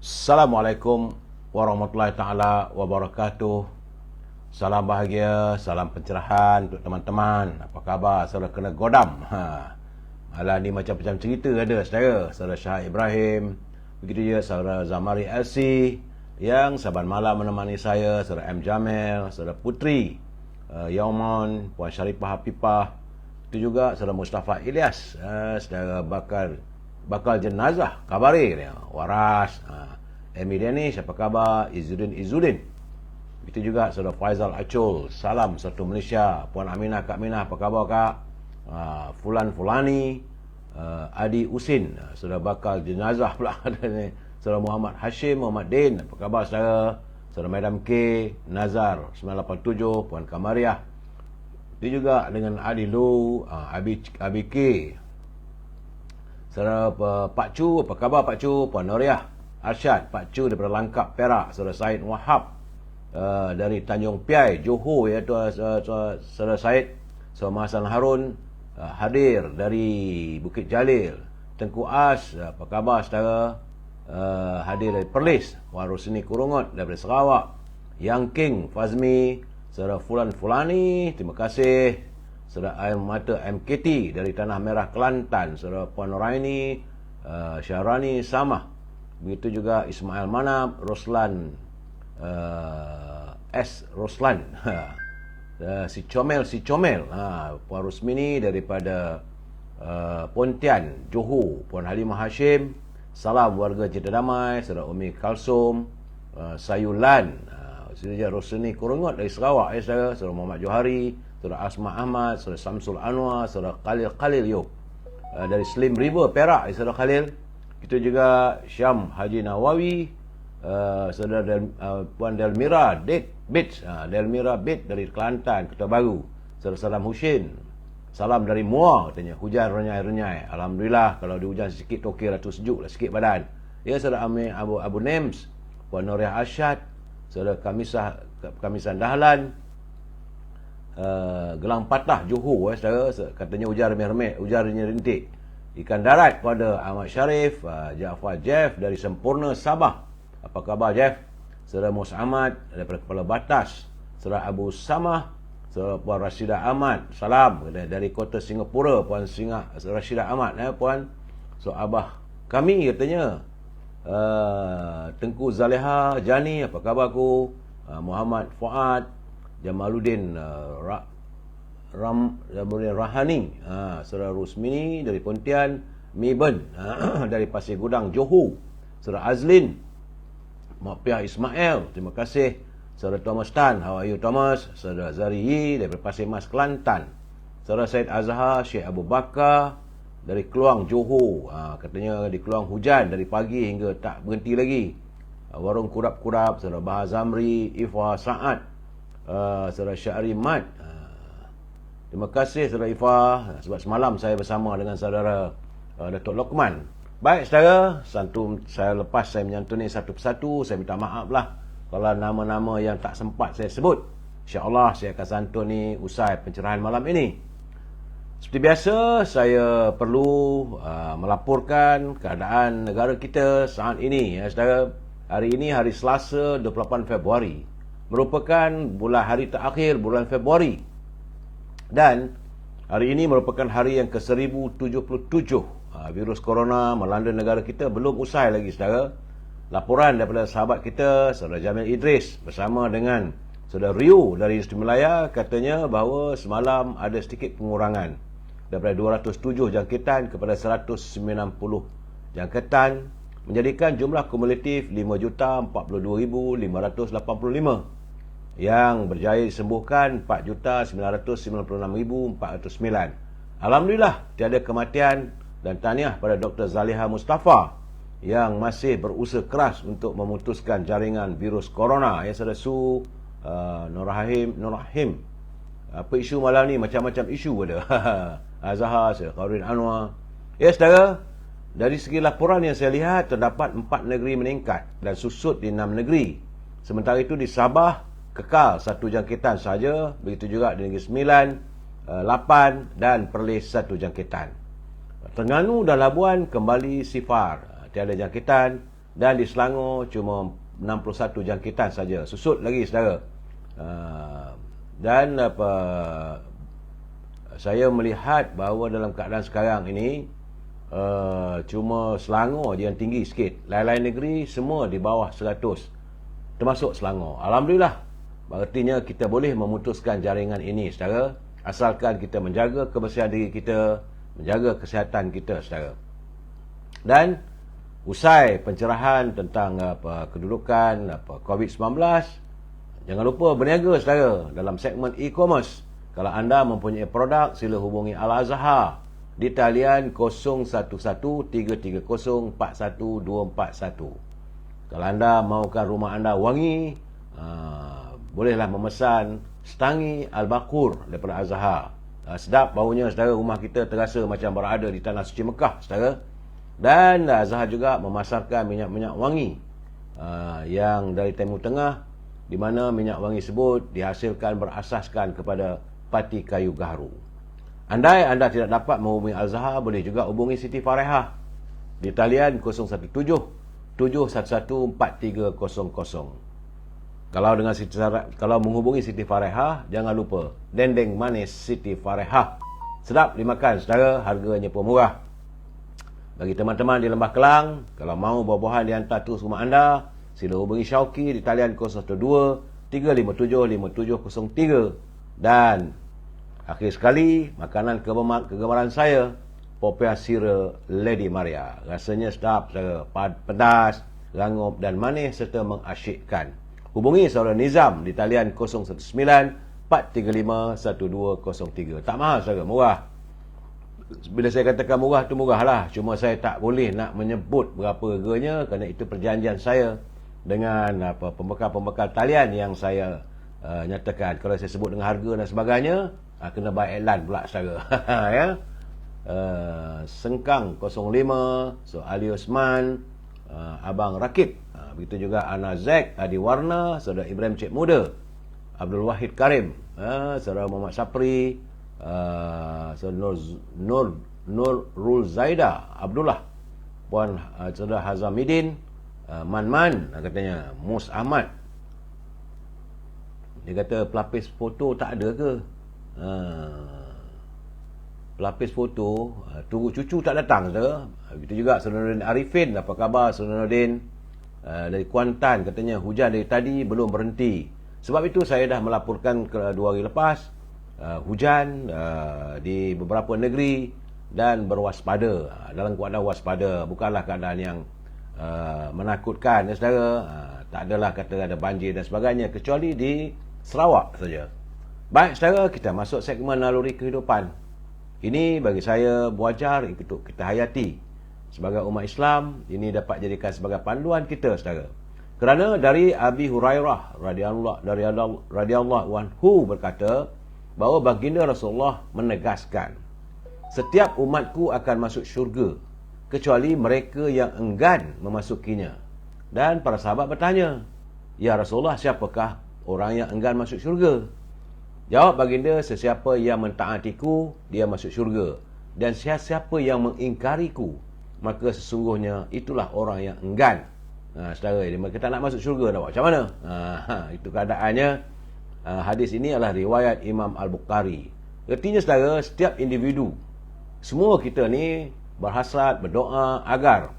Assalamualaikum warahmatullahi taala wabarakatuh. Salam bahagia, salam pencerahan untuk teman-teman. Apa khabar? Saudara kena godam. Malam ni macam-macam cerita ada saudara. Saudara Syah Ibrahim, begitu juga saudara Zamari LC yang saban malam menemani saya, saudara M Jamil, saudara Putri Yaumon, Puan Syarifah Hafifah, itu juga saudara Mustafa Ilyas, saudara bakal jenazah kabari dia, Waras, Emi Danish, apa khabar? Izzuddin. Itu juga saudara Faizal Acul, salam satu Malaysia. Puan Aminah, Kak Minah, apa khabar Kak? Fulan Fulani, Adi Usin, saudara bakal jenazah pula. Saudara Muhammad Hashim, Muhammad Din, apa khabar saudara? Saudara Madam K, Nazar 987, Puan Kamariah. Itu juga dengan Adi Lu, Abi K. Saudara Pak Cu, apa khabar Pak Cu? Puan Noriah Arsyad, Pak Cu daripada Langkap, Perak. Saudara Syed Wahab dari Tanjung Piai, Johor, iaitu saudara Syed. Saudara Hasan Harun hadir dari Bukit Jalil. Tengku As, apa khabar saudara? Hadir dari Perlis. Puan Rosini Kurungot daripada Sarawak. Yang King Fazmi, saudara Fulan Fulani, terima kasih. Saudara Air Mata MKT dari Tanah Merah Kelantan, saudara Puan Noraini, Syahrani Samah, begitu juga Ismail Manab, Roslan, S. Roslan, si Comel, Puan Rusmini daripada Pontian, Johor, Puan Halimah Hashim, salam warga Cinta Damai, saudara Umi Kalsum, Sayulan, saudara Rosani Kurungot dari Sarawak, saudara Muhammad Johari, saudara Asma Ahmad, saudara Samsul Anwar, saudara Khalil Yop dari Slim River, Perak, saudara Khalil. Itu juga Syam Haji Nawawi, saudara Puan Delmira Bit, Delmira Bit dari Kelantan, Kota Baru. Saudara Salam Husin, salam dari Muar, katanya hujan renyai-renyai. Alhamdulillah, kalau dihujan sikit okey lah, tu sejuk lah sikit badan. Ya, saudara Abu Nems, Puan Noriah Arsyad, saudara Kamisan Dahlan, Gelang Patah, Johor, saudara, katanya hujan remeh-remeh, hujan rintik. Ikan darat pada Ahmad Syarif, Jaafar Jeff dari Sempurna, Sabah. Apa khabar Jeff? Saudara Mus Ahmad daripada Kepala Batas, saudara Abu Samah, saudara Puan Rashidah Ahmad, salam dari Kota Singapura, Puan Rashidah Ahmad, Puan. So abah kami katanya, Tengku Zaleha Jani, apa khabar ku? Muhammad Fuad, Jamaluddin Rahani, saudara Rusmini dari Pontian, Miben dari Pasir Gudang, Johor, saudara Azlin, Mokpiah Ismail, terima kasih. Saudara Thomas Tan, how are you Thomas? Saudara Zari Yi daripada Pasir Mas, Kelantan. Saudara Syed Azhar Syekh Abu Bakar dari Keluang, Johor, katanya di Keluang hujan dari pagi hingga tak berhenti lagi. Warung Kurap-Kurap, saudara Bahar Zamri, Ifah Sa'ad, saudara Syahri Mat, terima kasih saudara Ifah, sebab semalam saya bersama dengan saudara Datuk Lokman. Baik saudara, saya lepas saya menyantuni satu persatu, saya minta maaf lah kalau nama-nama yang tak sempat saya sebut. InsyaAllah saya akan santuni usai pencerahan malam ini. Seperti biasa, saya perlu melaporkan keadaan negara kita saat ini, saudara. Hari ini hari Selasa 28 Februari, merupakan hari terakhir bulan Februari, dan hari ini merupakan hari yang ke-1077. Virus corona melanda negara kita belum usai lagi saudara. Laporan daripada sahabat kita, saudara Jamil Idris bersama dengan saudara Rio dari Industri Melaya, katanya bahawa semalam ada sedikit pengurangan daripada 207 jangkitan kepada 190 jangkitan, menjadikan jumlah kumulatif 5,042,585 yang berjaya disembuhkan 4,996,409. Alhamdulillah tiada kematian, dan tahniah pada Dr. Zaliha Mustafa yang masih berusaha keras untuk memutuskan jaringan virus corona. Ya saudara Su, Nurrahim. Apa isu malam ni? Macam-macam isu ada. Azhar, Khairuddin Anwar. Ya saudara, dari segi laporan yang saya lihat, terdapat 4 negeri meningkat dan susut di 6 negeri. Sementara itu di Sabah kekal 1 jangkitan saja, begitu juga di Negeri Sembilan, 8 dan Perlis 1 jangkitan. Terengganu dan Labuan kembali sifar, tiada jangkitan. Dan di Selangor cuma 61 jangkitan saja. Susut lagi saudara. Dan saya melihat bahawa dalam keadaan sekarang ini cuma Selangor je yang tinggi sikit. Lain-lain negeri semua di bawah 100, termasuk Selangor. Alhamdulillah, artinya kita boleh memutuskan jaringan ini saudara, asalkan kita menjaga kebersihan diri kita, menjaga kesihatan kita saudara. Dan usai pencerahan tentang kedudukan COVID-19, jangan lupa berniaga saudara dalam segmen e-commerce. Kalau anda mempunyai produk, sila hubungi Al-Azhar di talian 01133041 241. Kalau anda mahukan rumah anda wangi, bolehlah memesan Stangi Al-Baqur daripada Azhar. Sedap baunya saudara, rumah kita terasa macam berada di Tanah Suci Mekah saudara. Dan Azhar juga memasarkan minyak-minyak wangi yang dari Timur Tengah, di mana minyak wangi tersebut dihasilkan berasaskan kepada pati kayu gaharu. Andai anda tidak dapat menghubungi Azhar, boleh juga hubungi Siti Farehah di talian 017-711-4300. Kalau menghubungi Siti Farehah, jangan lupa dendeng manis Siti Farehah. Sedap dimakan saudara, harganya pun murah. Bagi teman-teman di Lembah Kelang, kalau mahu buah-buahan dihantar terus rumah anda, sila hubungi Syauqi di talian 012-357-5703. Dan akhir sekali, makanan kegemaran saya, popiah sira Lady Maria. Rasanya sedap saudara, pedas, rangup dan manis serta mengasyikkan. Hubungi saudara Nizam di talian 019-435-1203. Tak mahal saudara, murah. Bila saya katakan murah tu murah lah, cuma saya tak boleh nak menyebut berapa harganya kerana itu perjanjian saya dengan pembekal-pembekal talian yang saya nyatakan. Kalau saya sebut dengan harga dan sebagainya, kena buat iklan pula saudara. Ya. Sengkang 05, so Ali Osman, Abang Rakib, begitu juga Ana Zek, Adi Warna, saudara Ibrahim Cik Muda, Abdul Wahid Karim, saudara Muhammad Sapri, saudara Nurul Zaida Abdullah, Puan saudara Hazamidin, Man katanya, Mus Ahmad. Dia kata pelapis foto tak ada ke? Pelapis foto, tunggu cucu tak datang saudara. Begitu juga saudara Nurdin Arifin, apa khabar saudara Nurdin? Dari Kuantan katanya hujan dari tadi belum berhenti. Sebab itu saya dah melaporkan 2 hari lepas hujan di beberapa negeri dan berwaspada. Dalam keadaan waspada, bukanlah keadaan yang menakutkan ya saudara. Tak adalah kata ada banjir dan sebagainya, kecuali di Sarawak saja. Baik saudara, kita masuk segmen naluri kehidupan. Ini bagi saya wajar untuk kita hayati. Sebagai umat Islam, ini dapat jadikan sebagai panduan kita saudara. Kerana dari Abi Hurairah radhiyallahu anhu berkata bahawa baginda Rasulullah menegaskan, setiap umatku akan masuk syurga kecuali mereka yang enggan memasukinya. Dan para sahabat bertanya, ya Rasulullah, siapakah orang yang enggan masuk syurga? Jawab baginda, sesiapa yang mentaatiku, dia masuk syurga. Dan siapa yang mengingkariku, maka sesungguhnya itulah orang yang enggan. Saudara, mereka tak nak masuk syurga, nak buat macam mana? Itu keadaannya. Hadis ini adalah riwayat Imam Al-Bukhari. Artinya saudara, setiap individu, semua kita ni berhasrat, berdoa agar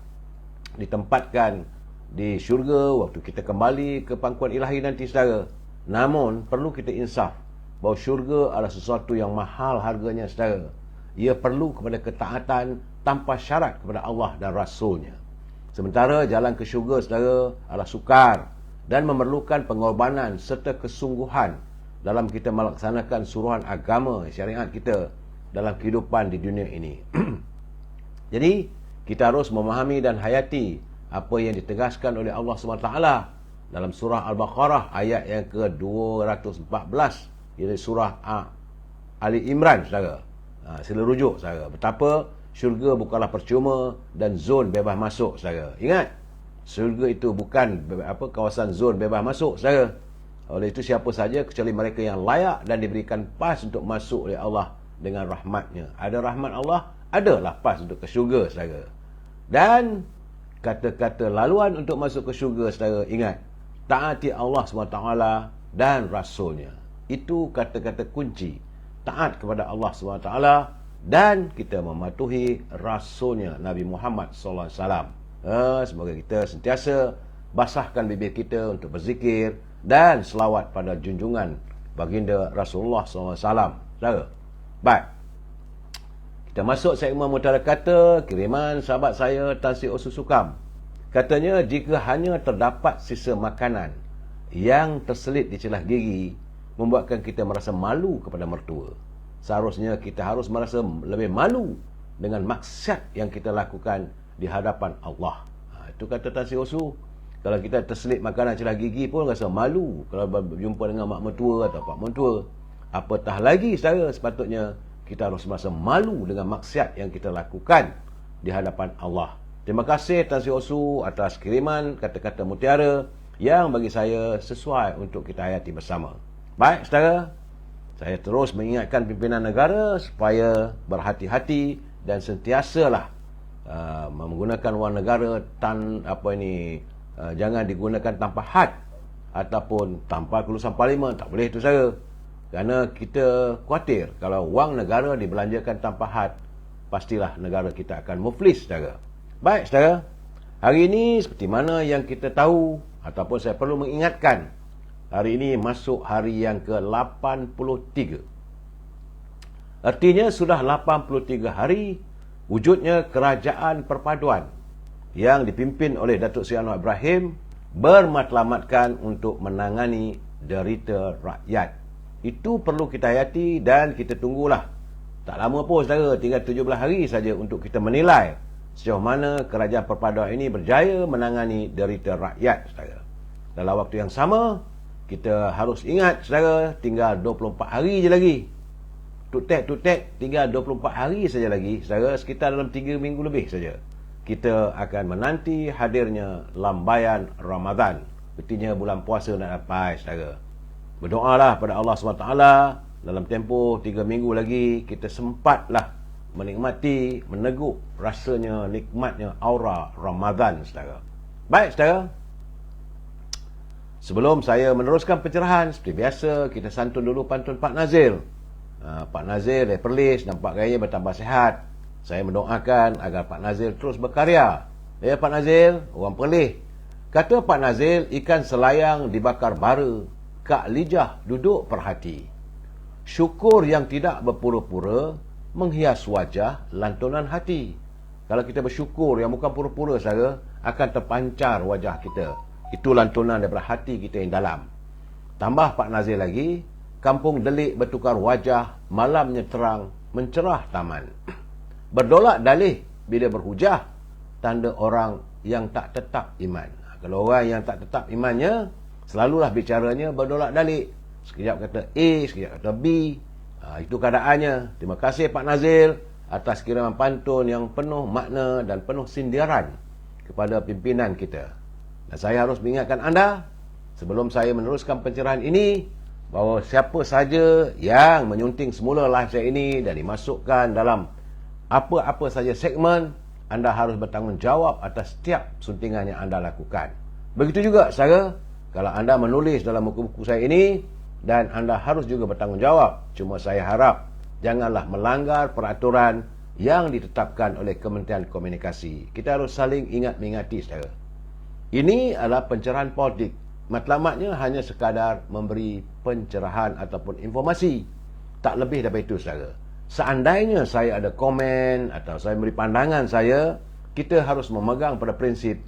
ditempatkan di syurga waktu kita kembali ke pangkuan ilahi nanti saudara. Namun perlu kita insaf bahawa syurga adalah sesuatu yang mahal harganya saudara. Ia perlu kepada ketaatan tanpa syarat kepada Allah dan Rasulnya. Sementara jalan ke syurga saudara adalah sukar dan memerlukan pengorbanan serta kesungguhan dalam kita melaksanakan suruhan agama syariat kita dalam kehidupan di dunia ini. Jadi kita harus memahami dan hayati apa yang ditegaskan oleh Allah SWT dalam surah Al-Baqarah ayat yang ke-214, iaitu surah Ali Imran saudara. Sila rujuk saudara, betapa syurga bukanlah percuma dan zon bebas masuk saudara. Ingat, syurga itu bukan kawasan zon bebas masuk saudara. Oleh itu siapa saja kecuali mereka yang layak dan diberikan pas untuk masuk oleh Allah dengan rahmatnya. Ada rahmat Allah, adalah pas untuk ke syurga saudara. Dan kata-kata laluan untuk masuk ke syurga, saudara. Ingat, taati Allah SWT dan Rasulnya. Itu kata-kata kunci. Taat kepada Allah SWT dan kita mematuhi Rasulnya, Nabi Muhammad SAW. Semoga kita sentiasa basahkan bibir kita untuk berzikir dan selawat pada junjungan baginda Rasulullah SAW. Saudara, baik. Kita masuk segmen Mutiara Kata, kiriman sahabat saya Tan Sri Osu Sukam. Katanya, jika hanya terdapat sisa makanan yang terselit di celah gigi membuatkan kita merasa malu kepada mertua, seharusnya kita harus merasa lebih malu dengan maksiat yang kita lakukan di hadapan Allah. Itu kata Tan Sri Osu. Kalau kita terselit makanan celah gigi pun rasa malu kalau berjumpa dengan mak mentua atau pak mentua. Apatah lagi, saudara, sepatutnya kita harus merasa malu dengan maksiat yang kita lakukan di hadapan Allah. Terima kasih Tan Sri Osu atas kiriman kata-kata mutiara yang bagi saya sesuai untuk kita hayati bersama. Baik, saudara, saya terus mengingatkan pimpinan negara supaya berhati-hati dan sentiasalah menggunakan wang negara jangan digunakan tanpa had ataupun tanpa kelulusan parlimen. Tak boleh itu, saudara. Kerana kita khawatir kalau wang negara dibelanjakan tanpa had, pastilah negara kita akan muflis, saudara. Baik, saudara, hari ini seperti mana yang kita tahu, ataupun saya perlu mengingatkan, hari ini masuk hari yang ke-83. Artinya sudah 83 hari wujudnya kerajaan perpaduan yang dipimpin oleh Datuk Seri Anwar Ibrahim bermatlamatkan untuk menangani derita rakyat. Itu perlu kita hayati dan kita tunggulah. Tak lama pun, saudara, tinggal 17 hari saja untuk kita menilai sejauh mana kerajaan perpaduan ini berjaya menangani derita rakyat, saudara. Dalam waktu yang sama, kita harus ingat, saudara, tinggal 24 hari je lagi. Tutek, tinggal 24 hari saja lagi, saudara, sekitar dalam 3 minggu lebih saja. Kita akan menanti hadirnya lambaian Ramadan. Artinya bulan puasa nak dapat, saudara. Berdoalah pada Allah SWT dalam tempoh 3 minggu lagi kita sempatlah menikmati, meneguk rasanya nikmatnya aura Ramadan, saudara. Baik, saudara, sebelum saya meneruskan pencerahan, seperti biasa kita santun dulu pantun Pak Nazir. Pak Nazir dari Perlis, nampak gaya bertambah sihat. Saya mendoakan agar Pak Nazir terus berkarya. Ya, Pak Nazir, orang Perlis. Kata Pak Nazir, ikan selayang dibakar bara, Kak Lijah duduk perhati. Syukur yang tidak berpura-pura menghias wajah lantunan hati. Kalau kita bersyukur yang bukan pura-pura, saudara, akan terpancar wajah kita. Itu lantunan daripada hati kita yang dalam. Tambah Pak Nazir lagi, kampung delik bertukar wajah, malamnya terang mencerah taman. Berdolak dalih bila berhujah, tanda orang yang tak tetap iman. Kalau orang yang tak tetap imannya, selalulah bicaranya berdolak dalik. Sekejap kata A, sekejap kata B. Itu keadaannya. Terima kasih Pak Nazir atas kiriman pantun yang penuh makna dan penuh sindiran kepada pimpinan kita. Dan saya harus mengingatkan anda, sebelum saya meneruskan pencerahan ini, bahawa siapa saja yang menyunting semula live saya ini dan dimasukkan dalam apa-apa saja segmen, anda harus bertanggungjawab atas setiap suntingan yang anda lakukan. Begitu juga, saudara, kalau anda menulis dalam buku-buku saya ini, dan anda harus juga bertanggungjawab. Cuma saya harap janganlah melanggar peraturan yang ditetapkan oleh Kementerian Komunikasi. Kita harus saling ingat-mengingati, saudara. Ini adalah pencerahan politik. Matlamatnya hanya sekadar memberi pencerahan ataupun informasi. Tak lebih daripada itu, saudara. Seandainya saya ada komen atau saya memberi pandangan saya, kita harus memegang pada prinsip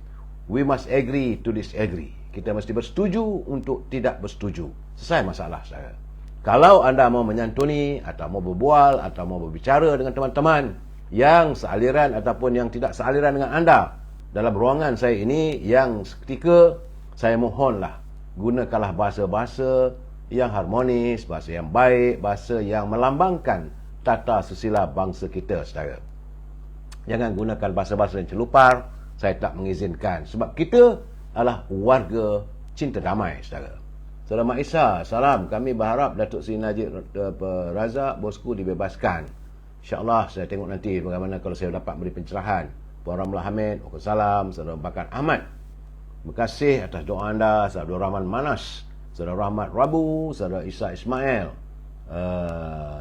we must agree to disagree. Kita mesti bersetuju untuk tidak bersetuju. Selesai masalah, saudara. Kalau anda mau menyantuni atau mau berbual atau mau berbicara dengan teman-teman yang sealiran ataupun yang tidak sealiran dengan anda dalam ruangan saya ini, yang seketika saya mohonlah gunakanlah bahasa-bahasa yang harmonis, bahasa yang baik, bahasa yang melambangkan tata susila bangsa kita, saudara. Jangan gunakan bahasa-bahasa yang celupar. Saya tak mengizinkan. Sebab kita adalah warga cinta damai, saudara. Saudara Mak Isa, salam. Kami berharap Datuk Seri Najib Razak bosku dibebaskan. InsyaAllah saya tengok nanti bagaimana kalau saya dapat beri pencerahan. Puan Ramlah Hamid, Waalaikumsalam. Saudara Bakat Ahmad, terima kasih atas doa anda. Saudara Abdul Rahman Manas, Saudara Rahmat Rabu, Saudara Isa Ismail.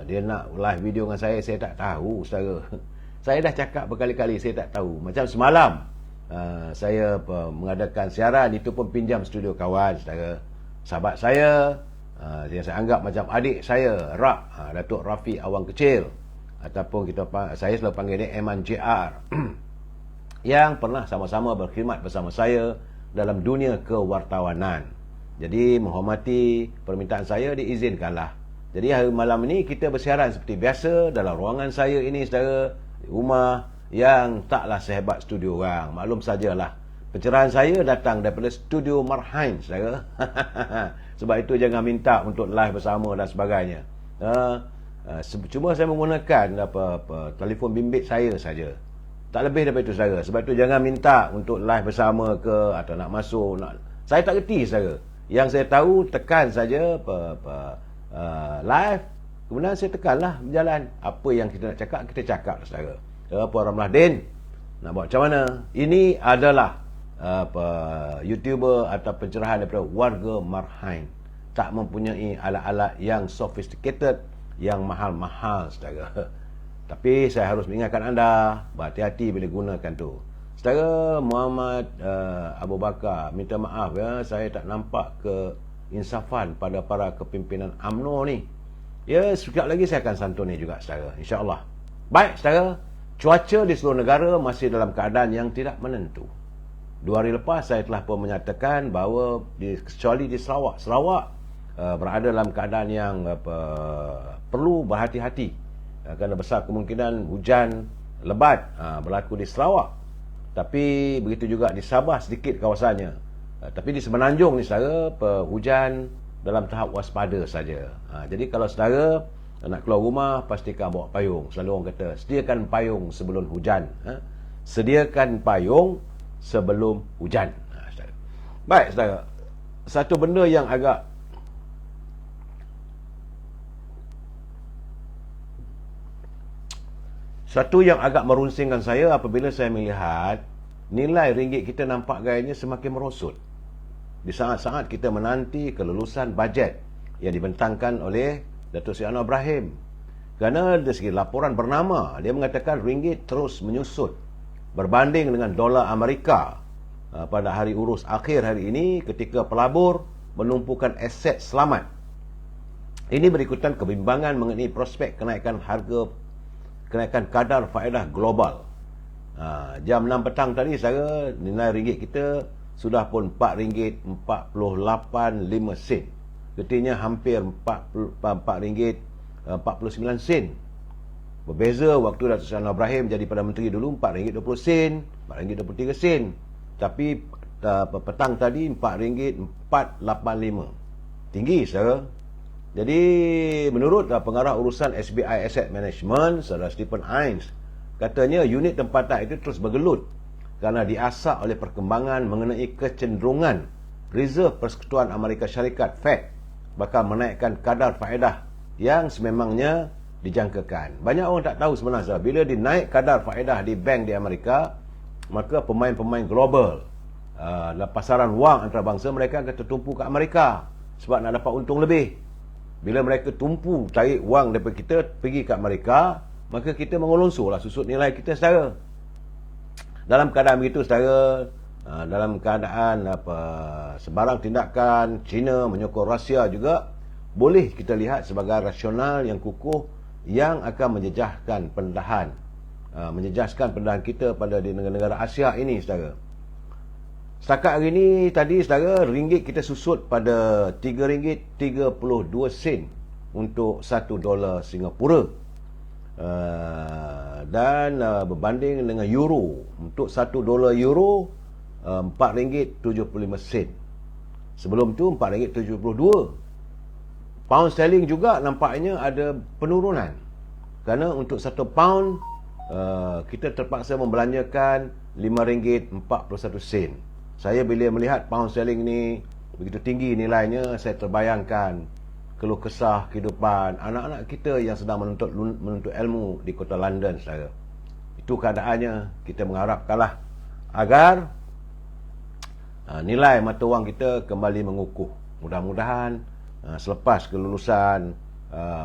Dia nak live video dengan saya tak tahu, saudara. Saya dah cakap berkali-kali, saya tak tahu. Macam semalam, saya mengadakan siaran, itu pun pinjam studio kawan, saudara. Sahabat saya, yang saya anggap macam adik saya, Datuk Rafi Awang Kecil, ataupun saya selalu panggil dia Eman JR, yang pernah sama-sama berkhidmat bersama saya dalam dunia kewartawanan. Jadi menghormati permintaan saya, diizinkanlah. Jadi hari malam ini kita bersiaran seperti biasa dalam ruangan saya ini, saudara, di rumah yang taklah sehebat studio orang. Maklum sajalah, pencerahan saya datang daripada studio Marhain, saudara. Sebab itu jangan minta untuk live bersama dan sebagainya. Cuma saya menggunakan telefon bimbit saya saja. Tak lebih daripada itu, saudara. Sebab itu jangan minta untuk live bersama ke, atau nak masuk. Saya tak reti, saudara. Yang saya tahu, tekan saja live. Kemudian saya tekanlah berjalan. Apa yang kita nak cakap, kita cakap, saudara. Puan Ramlah Din, nak buat macam mana? Ini adalah YouTuber atau pencerahan daripada warga Marhain. Tak mempunyai alat-alat yang sophisticated, yang mahal-mahal, saudara. Tapi saya harus mengingatkan anda, berhati-hati bila gunakan tu. Saudara Muhammad Abu Bakar, minta maaf ya, saya tak nampak keinsafan pada para kepimpinan UMNO ni. Ya, sekejap lagi saya akan santuni juga, saudara, insya-Allah. Baik, saudara, cuaca di seluruh negara masih dalam keadaan yang tidak menentu. 2 hari lepas saya telah pun menyatakan bahawa kecuali di Sarawak berada dalam keadaan yang perlu berhati-hati, kerana besar kemungkinan hujan lebat berlaku di Sarawak. Tapi begitu juga di Sabah sedikit kawasannya. Tapi di Semenanjung ni, saudara, hujan dalam tahap waspada saja. Jadi kalau saudara nak keluar rumah, pastikan bawa payung. Selalu orang kata, sediakan payung sebelum hujan. Sediakan payung sebelum hujan. Saudara. Baik, saudara. Satu benda yang agak merunsingkan saya apabila saya melihat nilai ringgit kita nampak gayanya semakin merosot di saat-saat kita menanti kelulusan bajet yang dibentangkan oleh Datuk Seri Anwar Ibrahim. Kerana dari segi laporan bernama, dia mengatakan ringgit terus menyusut berbanding dengan dolar Amerika pada hari urus akhir hari ini, ketika pelabur menumpukan aset selamat. Ini berikutan kebimbangan mengenai prospek kenaikan kadar faedah global. Jam 6 petang tadi, saya nilai ringgit kita sudah pun RM4.48.5. Ketingginya hampir RM4.49. Berbeza waktu Datuk Seri Anwar Ibrahim jadi Perdana Menteri dulu, RM4.20, RM4.23. Tapi petang tadi RM4.485. Tinggi, saudara. Jadi menurut pengarah urusan SBI Asset Management, Saudara Stephen Hines, katanya unit tempatan itu terus bergelut kerana diasak oleh perkembangan mengenai kecenderungan Reserve Persekutuan Amerika Syarikat Fed bakal menaikkan kadar faedah yang sememangnya dijangkakan. Banyak orang tak tahu sebenarnya, bila dinaik kadar faedah di bank di Amerika, maka pemain-pemain global dalam pasaran wang antarabangsa, mereka akan tertumpu ke Amerika sebab nak dapat untung lebih. Bila mereka tumpu tarik wang daripada kita pergi ke Amerika, maka kita mengolonsurlah susut nilai kita, saudara. Dalam keadaan begitu, saudara, dalam keadaan sebarang tindakan China menyokong Rusia juga boleh kita lihat sebagai rasional yang kukuh yang akan menjejaskan pendedahan kita pada di negara-negara Asia ini, saudara. Setakat hari ini tadi, saudara, ringgit kita susut pada RM3.32 untuk $1 Singapura. Dan berbanding dengan euro, untuk $1 euro RM4.75. Sebelum tu RM4.72. Pound sterling juga nampaknya ada penurunan, kerana untuk 1 pound kita terpaksa membelanjakan RM5.41. Saya bila melihat pound sterling ni begitu tinggi nilainya, saya terbayangkan keluh kesah kehidupan anak-anak kita yang sedang menuntut ilmu di kota London, saudara. Itu Itu keadaannya. Kita mengharapkanlah agar nilai mata wang kita kembali mengukuh. Mudah-mudahan selepas kelulusan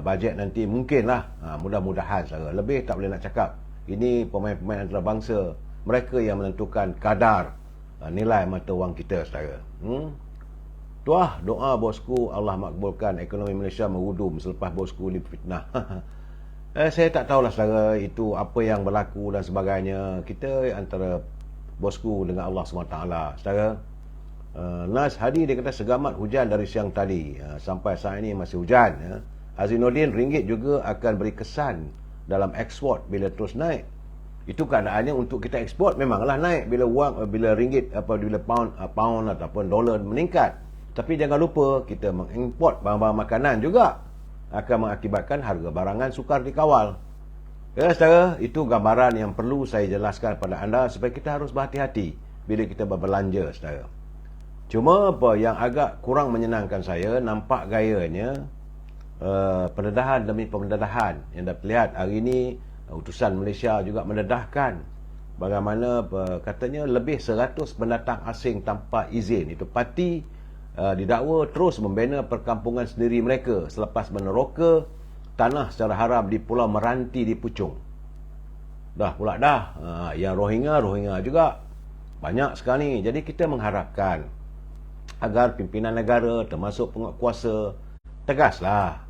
bajet nanti mungkinlah, mudah-mudahan saudara. Lebih tak boleh nak cakap. Ini pemain-pemain antarabangsa, mereka yang menentukan kadar nilai mata wang kita saudara. Tuah doa bosku, Allah makbulkan ekonomi Malaysia merudum selepas bosku difitnah. Saya tak tahulah saudara itu apa yang berlaku dan sebagainya. Kita antara bosku dengan Allah SWT saudara. Nas Hadi dia kata segamat hujan dari siang tadi, sampai saat ini masih hujan. Azinuddin, ringgit juga akan beri kesan dalam ekspor bila terus naik. Itu keadaannya untuk kita ekspor memanglah naik bila ringgit bila pound ataupun dolar meningkat. Tapi jangan lupa kita mengimport barang-barang makanan juga akan mengakibatkan harga barangan sukar dikawal. Ya saudara, itu gambaran yang perlu saya jelaskan pada anda supaya kita harus berhati-hati bila kita berbelanja saudara. Cuma apa yang agak kurang menyenangkan saya, nampak gayanya pendedahan demi pendedahan yang dah terlihat hari ini. Utusan Malaysia juga mendedahkan bagaimana katanya lebih 100 pendatang asing tanpa izin. Itu parti didakwa terus membina perkampungan sendiri mereka selepas meneroka tanah secara haram di Pulau Meranti di Puchong. Yang Rohingya juga banyak sekali. Jadi kita mengharapkan agar pimpinan negara termasuk penguatkuasa tegaslah.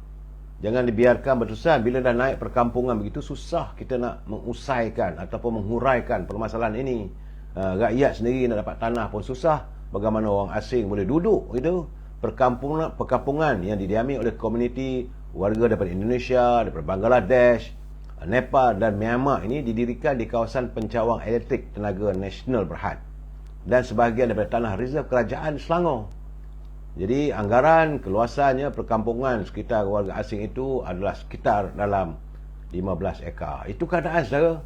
Jangan dibiarkan berterusan. Bila dah naik perkampungan begitu, susah kita nak mengusaikan ataupun menghuraikan permasalahan ini. Rakyat sendiri nak dapat tanah pun susah. Bagaimana orang asing boleh duduk itu? Perkampungan yang didiami oleh komuniti warga daripada Indonesia, daripada Bangladesh, Nepal dan Myanmar ini didirikan di kawasan pencawang elektrik tenaga nasional Berhad dan sebahagian daripada tanah reserve kerajaan Selangor. Jadi anggaran keluasannya perkampungan sekitar warga asing itu adalah sekitar dalam 15 ekar. Itu keadaan saudara.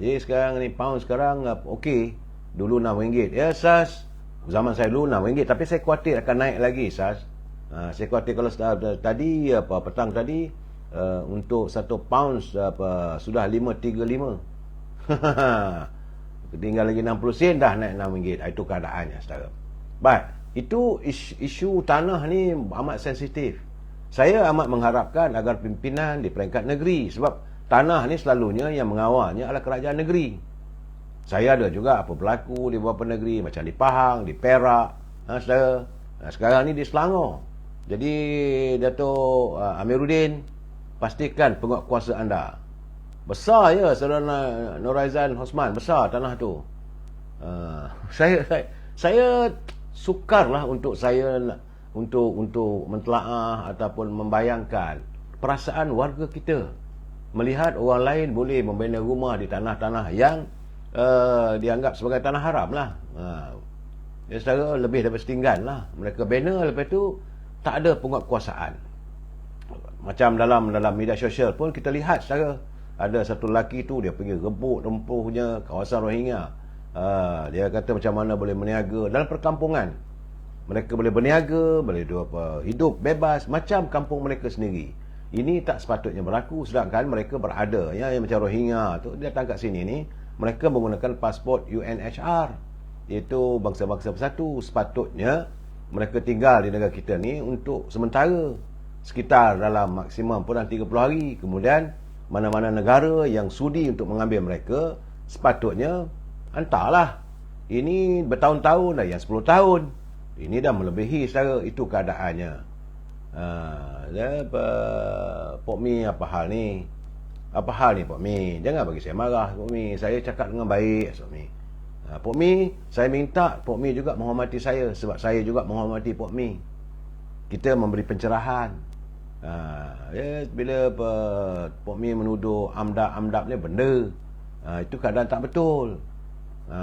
Jadi sekarang ni pound sekarang okey. Dulu RM6. Ya sas. Zaman saya dulu RM6, tapi saya khawatir akan naik lagi sas. Saya khawatir kalau tadi petang tadi untuk 1 pound sudah 5.35. Tinggal lagi 60 sen dah naik RM6. Itu keadaannya saudara. But itu isu tanah ni amat sensitif. Saya amat mengharapkan agar pimpinan di peringkat negeri, sebab tanah ni selalunya yang mengawalnya adalah kerajaan negeri. Saya ada juga apa berlaku di beberapa negeri macam di Pahang, di Perak, saudara. Sekarang ni di Selangor. Jadi Dato' Amiruddin, pastikan penguatkuasa anda. Besar ya saudara Noraizan Hosman, besar tanah tu. Saya sukarlah untuk mentelaah ataupun membayangkan perasaan warga kita melihat orang lain boleh membina rumah di tanah-tanah yang dianggap sebagai tanah haram lah. Ya saudara, lebih daripada setinggan lah mereka bina, lepas tu tak ada penguatkuasaan. Macam dalam media sosial pun kita lihat saudara, ada satu lelaki tu dia pergi rebut rempuhnya kawasan Rohingya. Dia kata macam mana boleh berniaga dalam perkampungan. Mereka boleh berniaga, boleh hidup bebas macam kampung mereka sendiri. Ini tak sepatutnya berlaku, sedangkan mereka berada yang macam Rohingya tu dia datang kat sini ni, mereka menggunakan pasport UNHR, iaitu bangsa-bangsa bersatu. Sepatutnya mereka tinggal di negara kita ni untuk sementara, sekitar dalam maksimum pun 30 hari. Kemudian mana-mana negara yang sudi untuk mengambil mereka, sepatutnya hantarlah. Ini bertahun-tahun dah, yang 10 tahun. Ini dah melebihi saudara. Itu keadaannya. Pok Mi, apa hal ni? Apa hal ni Pok Mi? Jangan bagi saya marah Pok Mi. Saya cakap dengan baik Pok Mi. Pok Mi, saya minta Pok Mi juga menghormati saya, sebab saya juga menghormati Pok Mi. Kita memberi pencerahan. Bila Pok Mi menuduh amdap ni benda, itu keadaan tak betul.